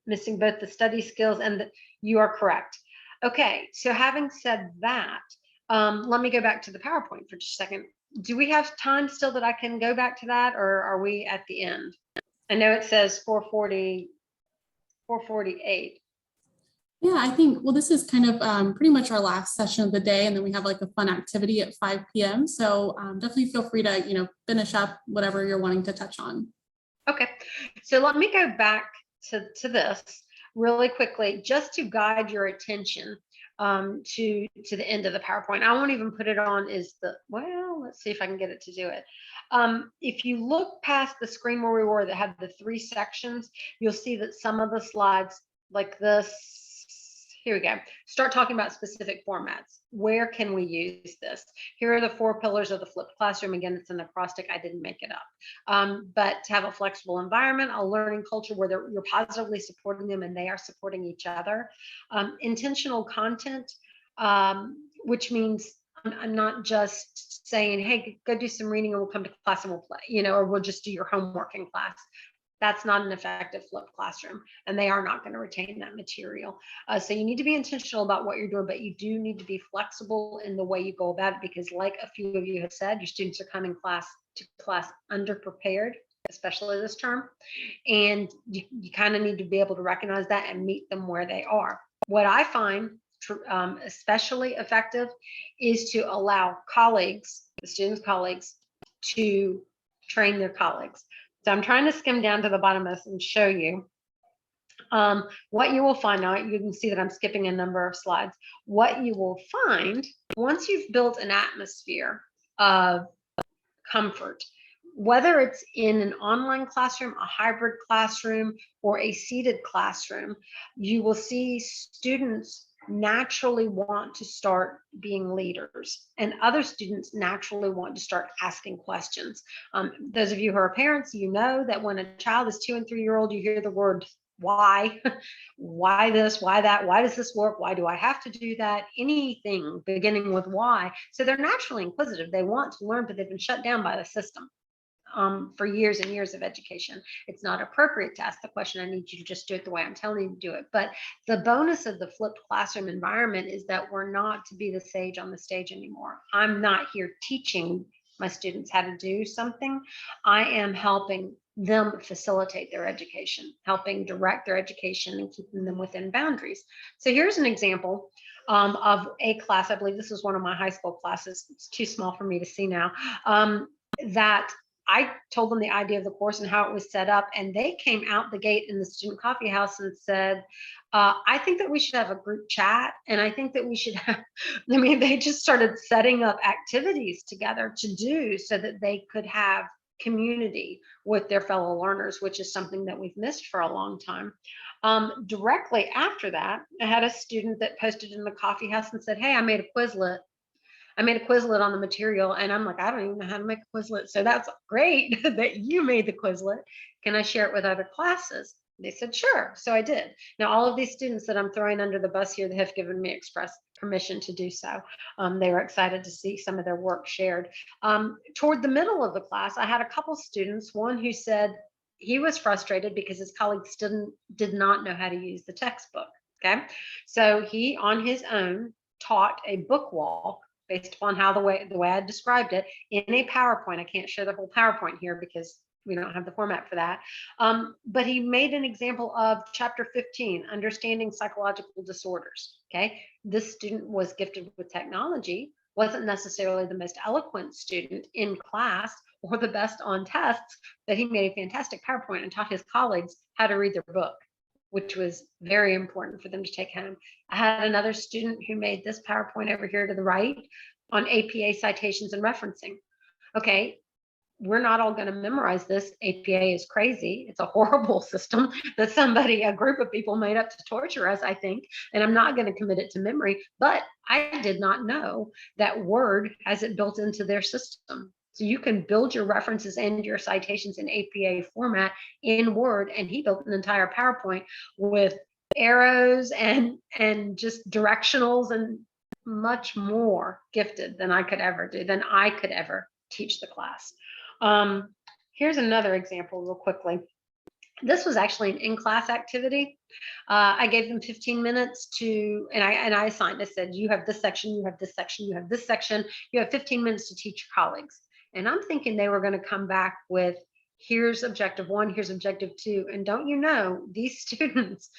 missing both the study skills and you are correct. Okay, so having said that, let me go back to the PowerPoint for just a second. Do we have time still that I can go back to that, or are we at the end? I know it says 4:48. Yeah, I think, well, this is kind of pretty much our last session of the day, and then we have like a fun activity at 5 p.m. So definitely feel free to, finish up whatever you're wanting to touch on. Okay, so let me go back to this really quickly, just to guide your attention to the end of the PowerPoint. I won't even put it on let's see if I can get it to do it. If you look past the screen where we were that had the 3 sections, you'll see that some of the slides like this, here we go, start talking about specific formats. Where can we use this? Here are the 4 pillars of the flipped classroom. Again, it's an acrostic. I didn't make it up. But to have a flexible environment, a learning culture where you're positively supporting them and they are supporting each other. Intentional content, which means I'm not just saying, hey, go do some reading and we'll come to class and we'll play, or we'll just do your homework in class. That's not an effective flipped classroom, and they are not going to retain that material. So you need to be intentional about what you're doing, but you do need to be flexible in the way you go about it, because like a few of you have said, your students are coming to class underprepared, especially this term. And you kind of need to be able to recognize that and meet them where they are. What I find especially effective is to allow colleagues, the students' colleagues, to train their colleagues. So I'm trying to skim down to the bottom of this and show you. What you will find now, you can see that I'm skipping a number of slides. What you will find once you've built an atmosphere of comfort, whether it's in an online classroom, a hybrid classroom, or a seated classroom, you will see students naturally want to start being leaders, and other students naturally want to start asking questions. Those of you who are parents, you know that when a child is 2 and 3 year old, you hear the word why, why this, why that, why does this work, why do I have to do that, anything beginning with why. So they're naturally inquisitive. They want to learn, but they've been shut down by the system for years and years of education. It's not appropriate to ask the question, I need you to just do it the way I'm telling you to do it. But the bonus of the flipped classroom environment is that we're not to be the sage on the stage anymore. I'm not here teaching my students how to do something. I am helping them facilitate their education, helping direct their education and keeping them within boundaries. So here's an example of a class. I believe this is one of my high school classes. It's too small for me to see now. That I told them the idea of the course and how it was set up, and they came out the gate in the student coffee house and said, I think that we should have a group chat, and I think that we should have, I mean, they just started setting up activities together to do so that they could have community with their fellow learners, which is something that we've missed for a long time. Directly after that, I had a student that posted in the coffee house and said, hey, I made a Quizlet. I made a Quizlet on the material, and I'm like, I don't even know how to make a Quizlet. So that's great that you made the Quizlet. Can I share it with other classes? They said, sure. So I did. Now, all of these students that I'm throwing under the bus here, they have given me express permission to do so. They were excited to see some of their work shared. Toward the middle of the class, I had a couple students, one who said he was frustrated because his colleagues did not know how to use the textbook. Okay. So he, on his own, taught a book walk based upon how the way I described it in a PowerPoint. I can't share the whole PowerPoint here because we don't have the format for that. But he made an example of chapter 15, understanding psychological disorders. Okay, this student was gifted with technology, wasn't necessarily the most eloquent student in class or the best on tests, but he made a fantastic PowerPoint and taught his colleagues how to read their book, which was very important for them to take home. I had another student who made this PowerPoint over here to the right on APA citations and referencing. Okay, we're not all going to memorize this. APA is crazy. It's a horrible system that a group of people made up to torture us, I think, and I'm not going to commit it to memory, but I did not know that Word has it built into their system. So you can build your references and your citations in APA format in Word, and he built an entire PowerPoint with arrows and just directionals and much more gifted than I could ever do, than I could ever teach the class. Here's another example real quickly. This was actually an in-class activity. I gave them 15 minutes to, and I assigned, I said, you have this section, you have this section, you have this section, you have 15 minutes to teach your colleagues. And I'm thinking they were going to come back with, here's objective 1, here's objective 2. And don't you know, these students,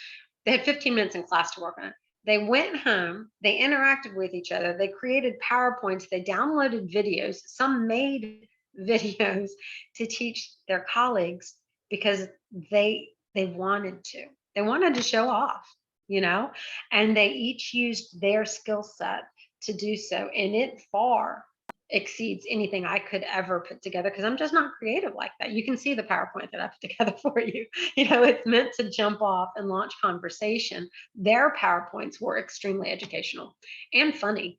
they had 15 minutes in class to work on it. They went home, they interacted with each other, they created PowerPoints, they downloaded videos, some made videos to teach their colleagues because they wanted to. They wanted to show off, you know, and they each used their skill set to do so. And it far exceeds anything I could ever put together because I'm just not creative like that. You can see the PowerPoint that I put together for you. You know, it's meant to jump off and launch conversation. Their PowerPoints were extremely educational and funny.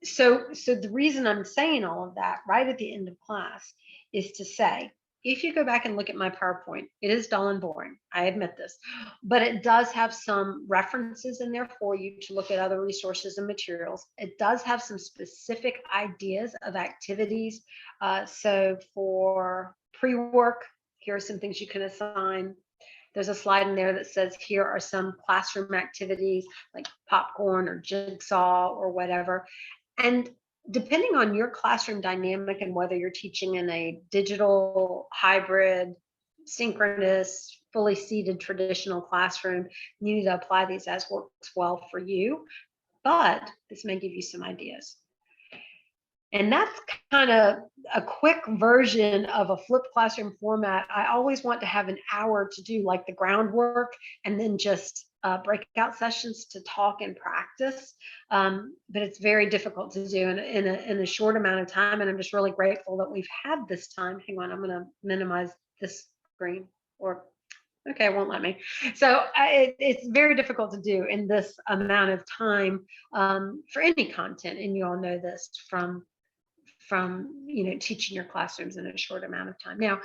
So the reason I'm saying all of that right at the end of class is to say, if you go back and look at my PowerPoint, it is dull and boring. I admit this, but it does have some references in there for you to look at other resources and materials. It does have some specific ideas of activities. So for pre-work, here are some things you can assign. There's a slide in there that says, here are some classroom activities like popcorn or jigsaw or whatever. And depending on your classroom dynamic and whether you're teaching in a digital, hybrid, synchronous, fully seated traditional classroom, you need to apply these as works well for you. But this may give you some ideas. And that's kind of a quick version of a flipped classroom format. I always want to have an hour to do like the groundwork and then just breakout sessions to talk and practice. But it's very difficult to do in a short amount of time. And I'm just really grateful that we've had this time. Hang on, I'm going to minimize this screen, or okay, it won't let me. So it's very difficult to do in this amount of time for any content. And you all know this from teaching your classrooms in a short amount of time. Now,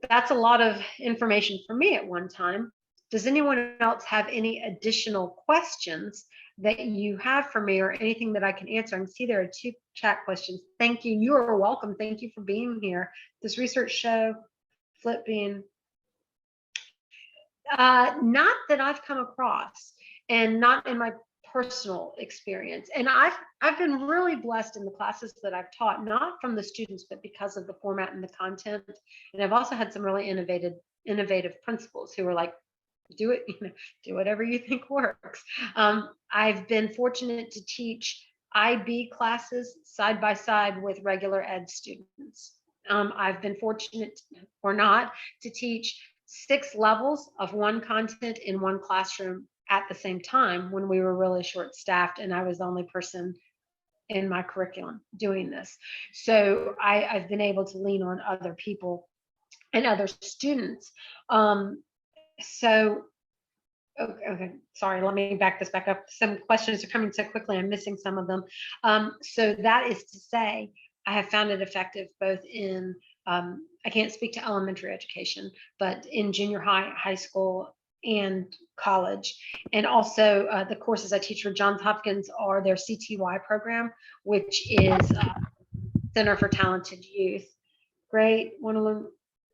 that's a lot of information for me at one time. Does anyone else have any additional questions that you have for me, or anything that I can answer? I can see there are 2 chat questions. Thank you. You are welcome. Thank you for being here. Does research show flipping? Not that I've come across, and not in my personal experience. And I've been really blessed in the classes that I've taught, not from the students, but because of the format and the content. And I've also had some really innovative principals who are like, do it, do whatever you think works. I've been fortunate to teach IB classes side by side with regular ed students. I've been fortunate or not to teach 6 levels of one content in one classroom at the same time when we were really short staffed and I was the only person in my curriculum doing this. So I've been able to lean on other people and other students. So, okay, sorry, let me back this back up. Some questions are coming so quickly, I'm missing some of them. So that is to say, I have found it effective both in, I can't speak to elementary education, but in junior high, high school, and college. And also the courses I teach for Johns Hopkins are their CTY program, which is Center for Talented Youth. Great, want to learn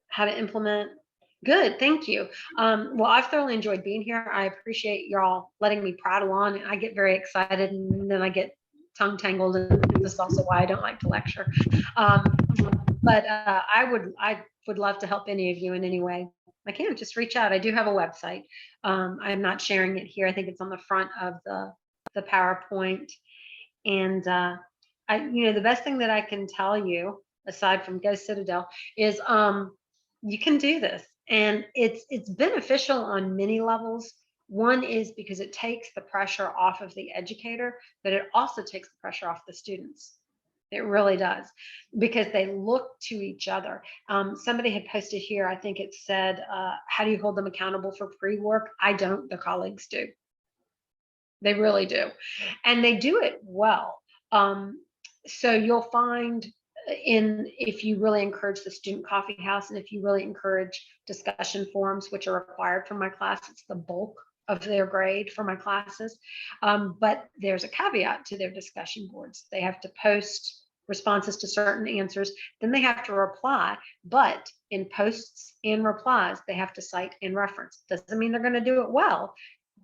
how to implement. Good, thank you. Well, I've thoroughly enjoyed being here. I appreciate y'all letting me prattle on. I get very excited and then I get tongue tangled, and this is also why I don't like to lecture. But I would love to help any of you in any way I can. Just reach out. I do have a website. I'm not sharing it here. I think it's on the front of the PowerPoint. And the best thing that I can tell you, aside from Go Citadel, is you can do this. And it's beneficial on many levels. One is because it takes the pressure off of the educator, but it also takes the pressure off the students. It really does, because they look to each other. Somebody had posted here, I think it said, how do you hold them accountable for pre-work? I don't, their colleagues do. They really do. And they do it well. So you'll find if you really encourage the student coffee house, and if you really encourage discussion forums, which are required for my class, it's the bulk of their grade for my classes. But there's a caveat to their discussion boards. They have to post responses to certain answers, then they have to reply, but in posts and replies, they have to cite and reference. Doesn't mean they're going to do it well,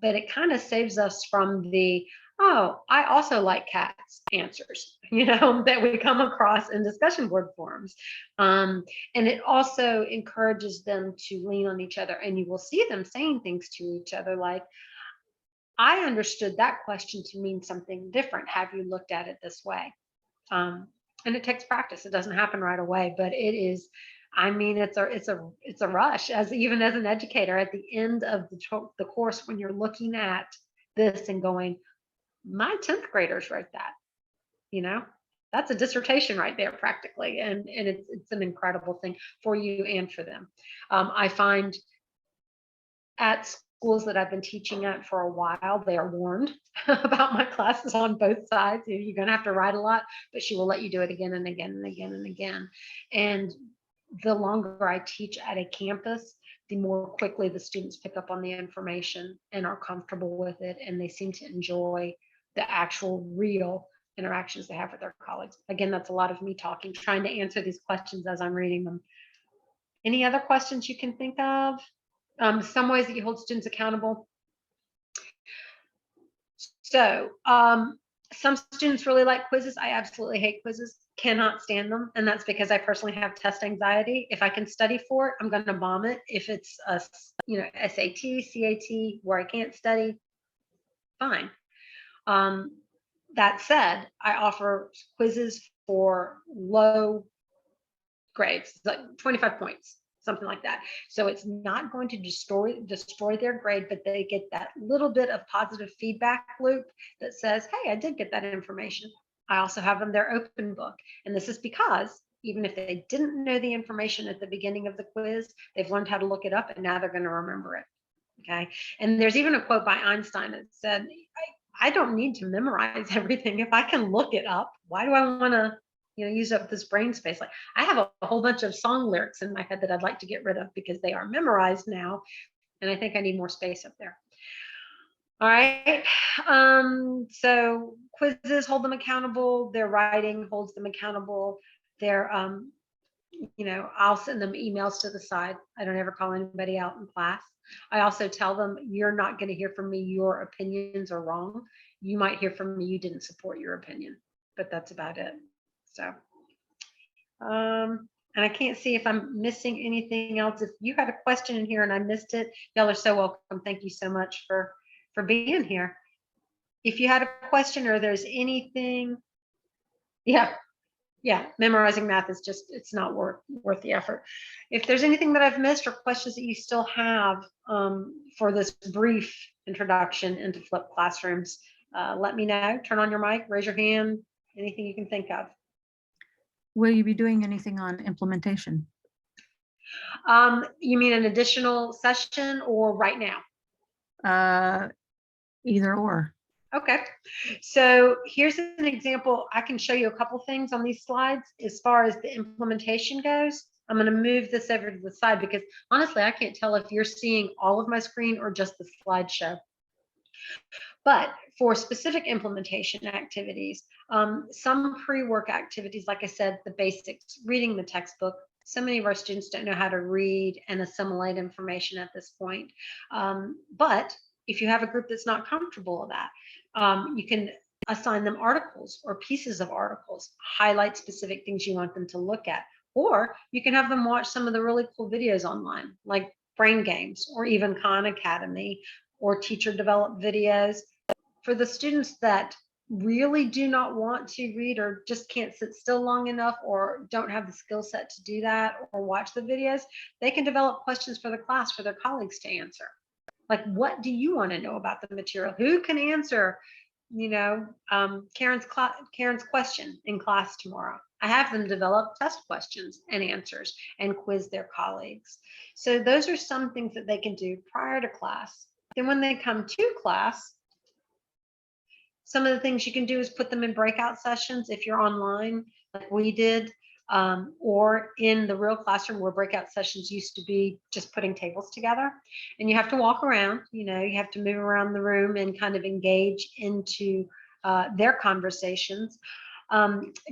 but it kind of saves us from the, oh, I also like cats answers, that we come across in discussion board forums. And it also encourages them to lean on each other, and you will see them saying things to each other like, I understood that question to mean something different. Have you looked at it this way? And it takes practice. It doesn't happen right away, but it is, it's a rush, even as an educator at the end of the course, when you're looking at this and going, my 10th graders wrote that, that's a dissertation right there practically. And it's an incredible thing for you and for them. I find at schools that I've been teaching at for a while, they are warned about my classes on both sides. You're going to have to write a lot, but she will let you do it again and again and again and again. And the longer I teach at a campus, the more quickly the students pick up on the information and are comfortable with it. And they seem to enjoy the actual real interactions they have with their colleagues. Again, that's a lot of me talking, trying to answer these questions as I'm reading them. Any other questions you can think of? Some ways that you hold students accountable. So some students really like quizzes. I absolutely hate quizzes, cannot stand them. And that's because I personally have test anxiety. If I can study for it, I'm going to bomb it. If it's a SAT, CAT, where I can't study, fine. That said, I offer quizzes for low grades, like 25 points, something like that. So it's not going to destroy their grade, but they get that little bit of positive feedback loop that says, hey, I did get that information. I also have them their open book. And this is because even if they didn't know the information at the beginning of the quiz, they've learned how to look it up and now they're going to remember it. Okay. And there's even a quote by Einstein that said, I don't need to memorize everything. If I can look it up, why do I want to, use up this brain space? Like, I have a whole bunch of song lyrics in my head that I'd like to get rid of because they are memorized now. And I think I need more space up there. All right. So quizzes hold them accountable. Their writing holds them accountable. Their, I'll send them emails to the side. I don't ever call anybody out in class. I also tell them, you're not going to hear from me. Your opinions are wrong. You might hear from me. You didn't support your opinion, but that's about it. So, and I can't see if I'm missing anything else. If you had a question in here and I missed it, y'all are so welcome. Thank you so much for being here. If you had a question or there's anything, yeah, memorizing math is just, it's not worth the effort. If there's anything that I've missed or questions that you still have for this brief introduction into flipped classrooms, let me know. Turn on your mic, raise your hand, anything you can think of. Will you be doing anything on implementation? You mean an additional session or right now? Either or. Okay, so here's an example. I can show you a couple things on these slides. As far as the implementation goes, I'm going to move this over to the side because honestly, I can't tell if you're seeing all of my screen or just the slideshow. But for specific implementation activities, some pre-work activities, like I said, the basics, reading the textbook. So many of our students don't know how to read and assimilate information at this point. But if you have a group that's not comfortable with that, you can assign them articles or pieces of articles, highlight specific things you want them to look at, or you can have them watch some of the really cool videos online, like Brain Games or even Khan Academy or teacher developed videos. For the students that really do not want to read or just can't sit still long enough or don't have the skill set to do that or watch the videos, they can develop questions for the class for their colleagues to answer. Like, what do you want to know about the material? Who can answer, Karen's question in class tomorrow? I have them develop test questions and answers and quiz their colleagues. So those are some things that they can do prior to class. Then when they come to class, some of the things you can do is put them in breakout sessions if you're online, like we did, or in the real classroom where breakout sessions used to be just putting tables together. And you have to walk around, you have to move around the room and kind of engage into their conversations.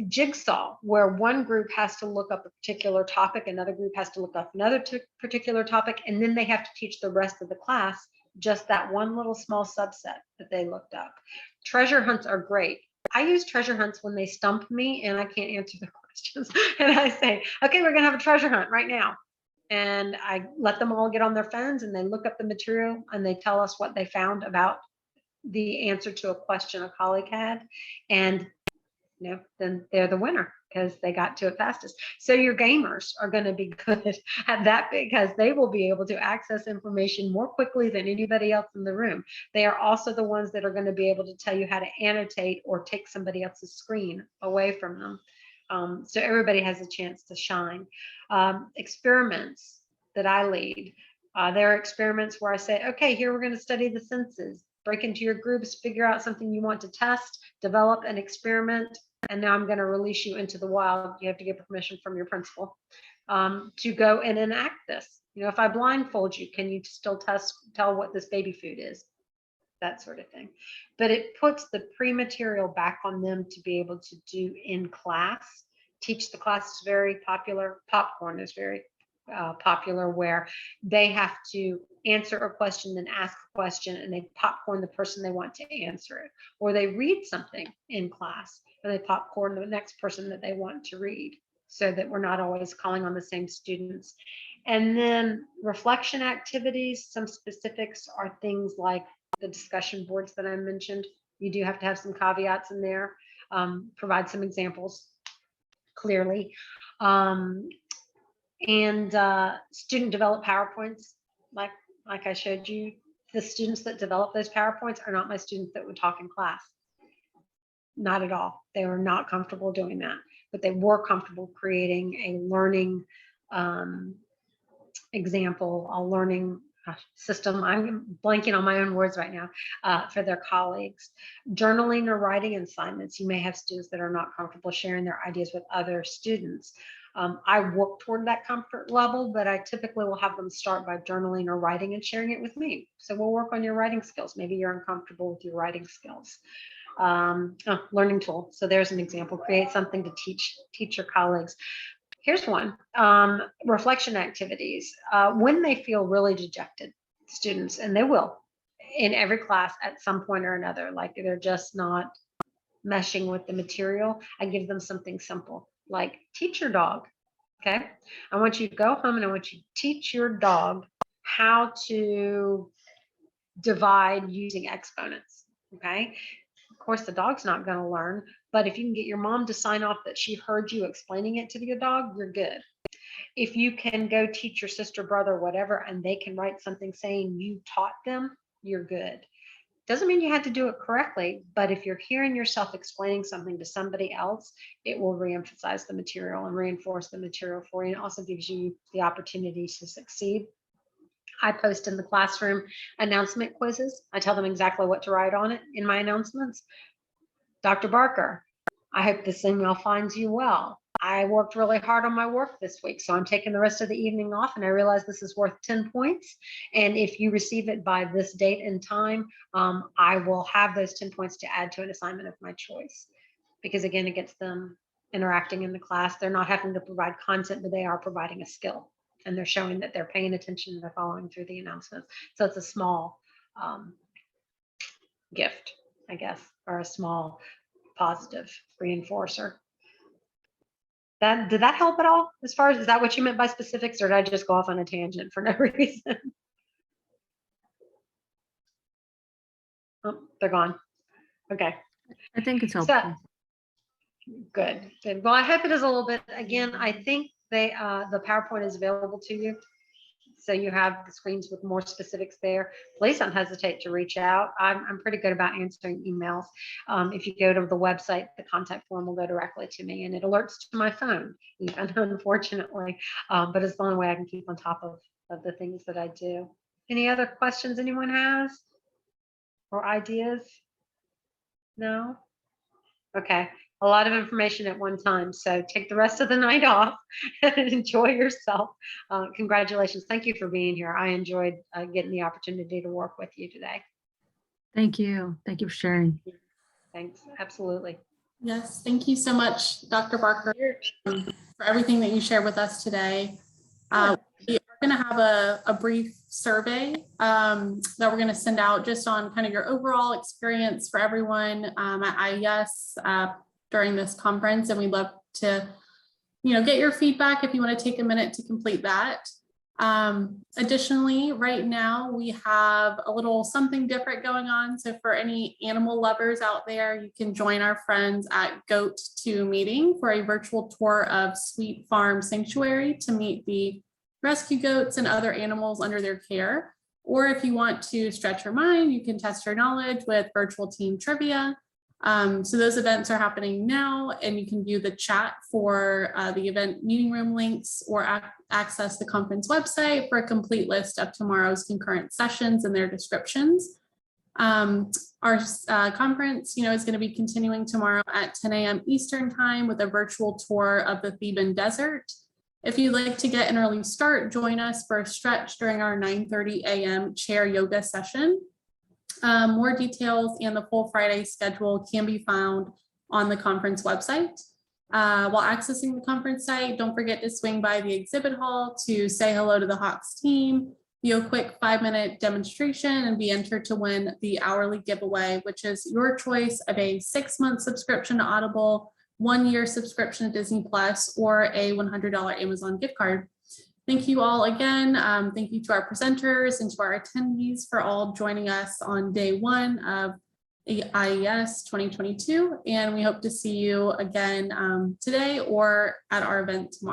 Jigsaw, where one group has to look up a particular topic, another group has to look up another particular topic, and then they have to teach the rest of the class just that one little small subset that they looked up. Treasure hunts are great. I use treasure hunts when they stump me and I can't answer the questions. And I say, okay, we're going to have a treasure hunt right now. And I let them all get on their phones and they look up the material and they tell us what they found about the answer to a question a colleague had. And then they're the winner because they got to it fastest. So your gamers are going to be good at that because they will be able to access information more quickly than anybody else in the room. They are also the ones that are going to be able to tell you how to annotate or take somebody else's screen away from them. So everybody has a chance to shine. Experiments that I lead. There are experiments where I say, okay, here we're going to study the senses. Break into your groups, figure out something you want to test, develop an experiment, and now I'm going to release you into the wild. You have to get permission from your principal to go and enact this. If I blindfold you, can you still tell what this baby food is? That sort of thing. But it puts the pre-material back on them to be able to do in class. Teach the class is very popular. Popcorn is very popular, where they have to answer a question, then ask a question, and they popcorn the person they want to answer it. Or they read something in class, and they popcorn the next person that they want to read, so that we're not always calling on the same students. And then reflection activities, some specifics are things like the discussion boards that I mentioned. You do have to have some caveats in there, provide some examples. clearly. And student developed PowerPoints, like I showed you. The students that develop those PowerPoints are not my students that would talk in class. Not at all. They were not comfortable doing that, but they were comfortable creating a learning example, a learning system. I'm blanking on my own words right now for their colleagues. Journaling or writing assignments. You may have students that are not comfortable sharing their ideas with other students. I work toward that comfort level, but I typically will have them start by journaling or writing and sharing it with me. So we'll work on your writing skills. Maybe you're uncomfortable with your writing skills. Learning tool. So there's an example. Create something to teach your colleagues. Here's one. Reflection activities. When they feel really dejected, students, and they will in every class at some point or another, like they're just not meshing with the material, I give them something simple, like teach your dog. Okay. I want you to go home and I want you to teach your dog how to divide using exponents. Okay. Of course, the dog's not going to learn, but if you can get your mom to sign off that she heard you explaining it to your dog, you're good. If you can go teach your sister, brother, whatever, and they can write something saying you taught them, you're good. Doesn't mean you had to do it correctly, but if you're hearing yourself explaining something to somebody else, it will reemphasize the material and reinforce the material for you. It also gives you the opportunity to succeed. I post in the classroom announcement quizzes. I tell them exactly what to write on it in my announcements. Dr. Barker, I hope this email finds you well. I worked really hard on my work this week, so I'm taking the rest of the evening off, and I realize this is worth 10 points. And if you receive it by this date and time, I will have those 10 points to add to an assignment of my choice. Because again, it gets them interacting in the class. They're not having to provide content, but they are providing a skill. And they're showing that they're paying attention and they're following through the announcements. So it's a small gift, I guess, or a small positive reinforcer. Did that help at all? As far as, is that what you meant by specifics, or did I just go off on a tangent for no reason? Oh, they're gone. Okay. I think it's So, helpful. good. Well, I hope it is a little bit. Again, I think the PowerPoint is available to you. So you have the screens with more specifics there. Please don't hesitate to reach out. I'm pretty good about answering emails. If you go to the website, the contact form will go directly to me, and it alerts to my phone, even unfortunately. But it's the only way I can keep on top of the things that I do. Any other questions anyone has or ideas? No? Okay. A lot of information at one time. So take the rest of the night off and enjoy yourself. Congratulations. Thank you for being here. I enjoyed getting the opportunity to work with you today. Thank you. Thank you for sharing. Thanks. Absolutely. Yes, thank you so much, Dr. Barker, for everything that you shared with us today. We are going to have a brief survey that we're going to send out just on kind of your overall experience for everyone at IES during this conference, and we'd love to, get your feedback if you want to take a minute to complete that. Additionally, right now we have a little something different going on. So for any animal lovers out there, you can join our friends at Goat 2 meeting for a virtual tour of Sweet Farm Sanctuary to meet the rescue goats and other animals under their care. Or if you want to stretch your mind, you can test your knowledge with virtual team trivia. So those events are happening now, and you can view the chat for the event meeting room links or access the conference website for a complete list of tomorrow's concurrent sessions and their descriptions. Our conference, is going to be continuing tomorrow at 10 a.m. Eastern time with a virtual tour of the Theban Desert. If you'd like to get an early start, join us for a stretch during our 9:30 a.m. chair yoga session. More details and the full Friday schedule can be found on the conference website. While accessing the conference site, don't forget to swing by the exhibit hall to say hello to the Hawks team, do a quick 5-minute demonstration, and be entered to win the hourly giveaway, which is your choice of a 6-month subscription to Audible, 1-year subscription to Disney Plus, or a $100 Amazon gift card. Thank you all again. Thank you to our presenters and to our attendees for all joining us on day 1 of IES 2022, and we hope to see you again today or at our event tomorrow.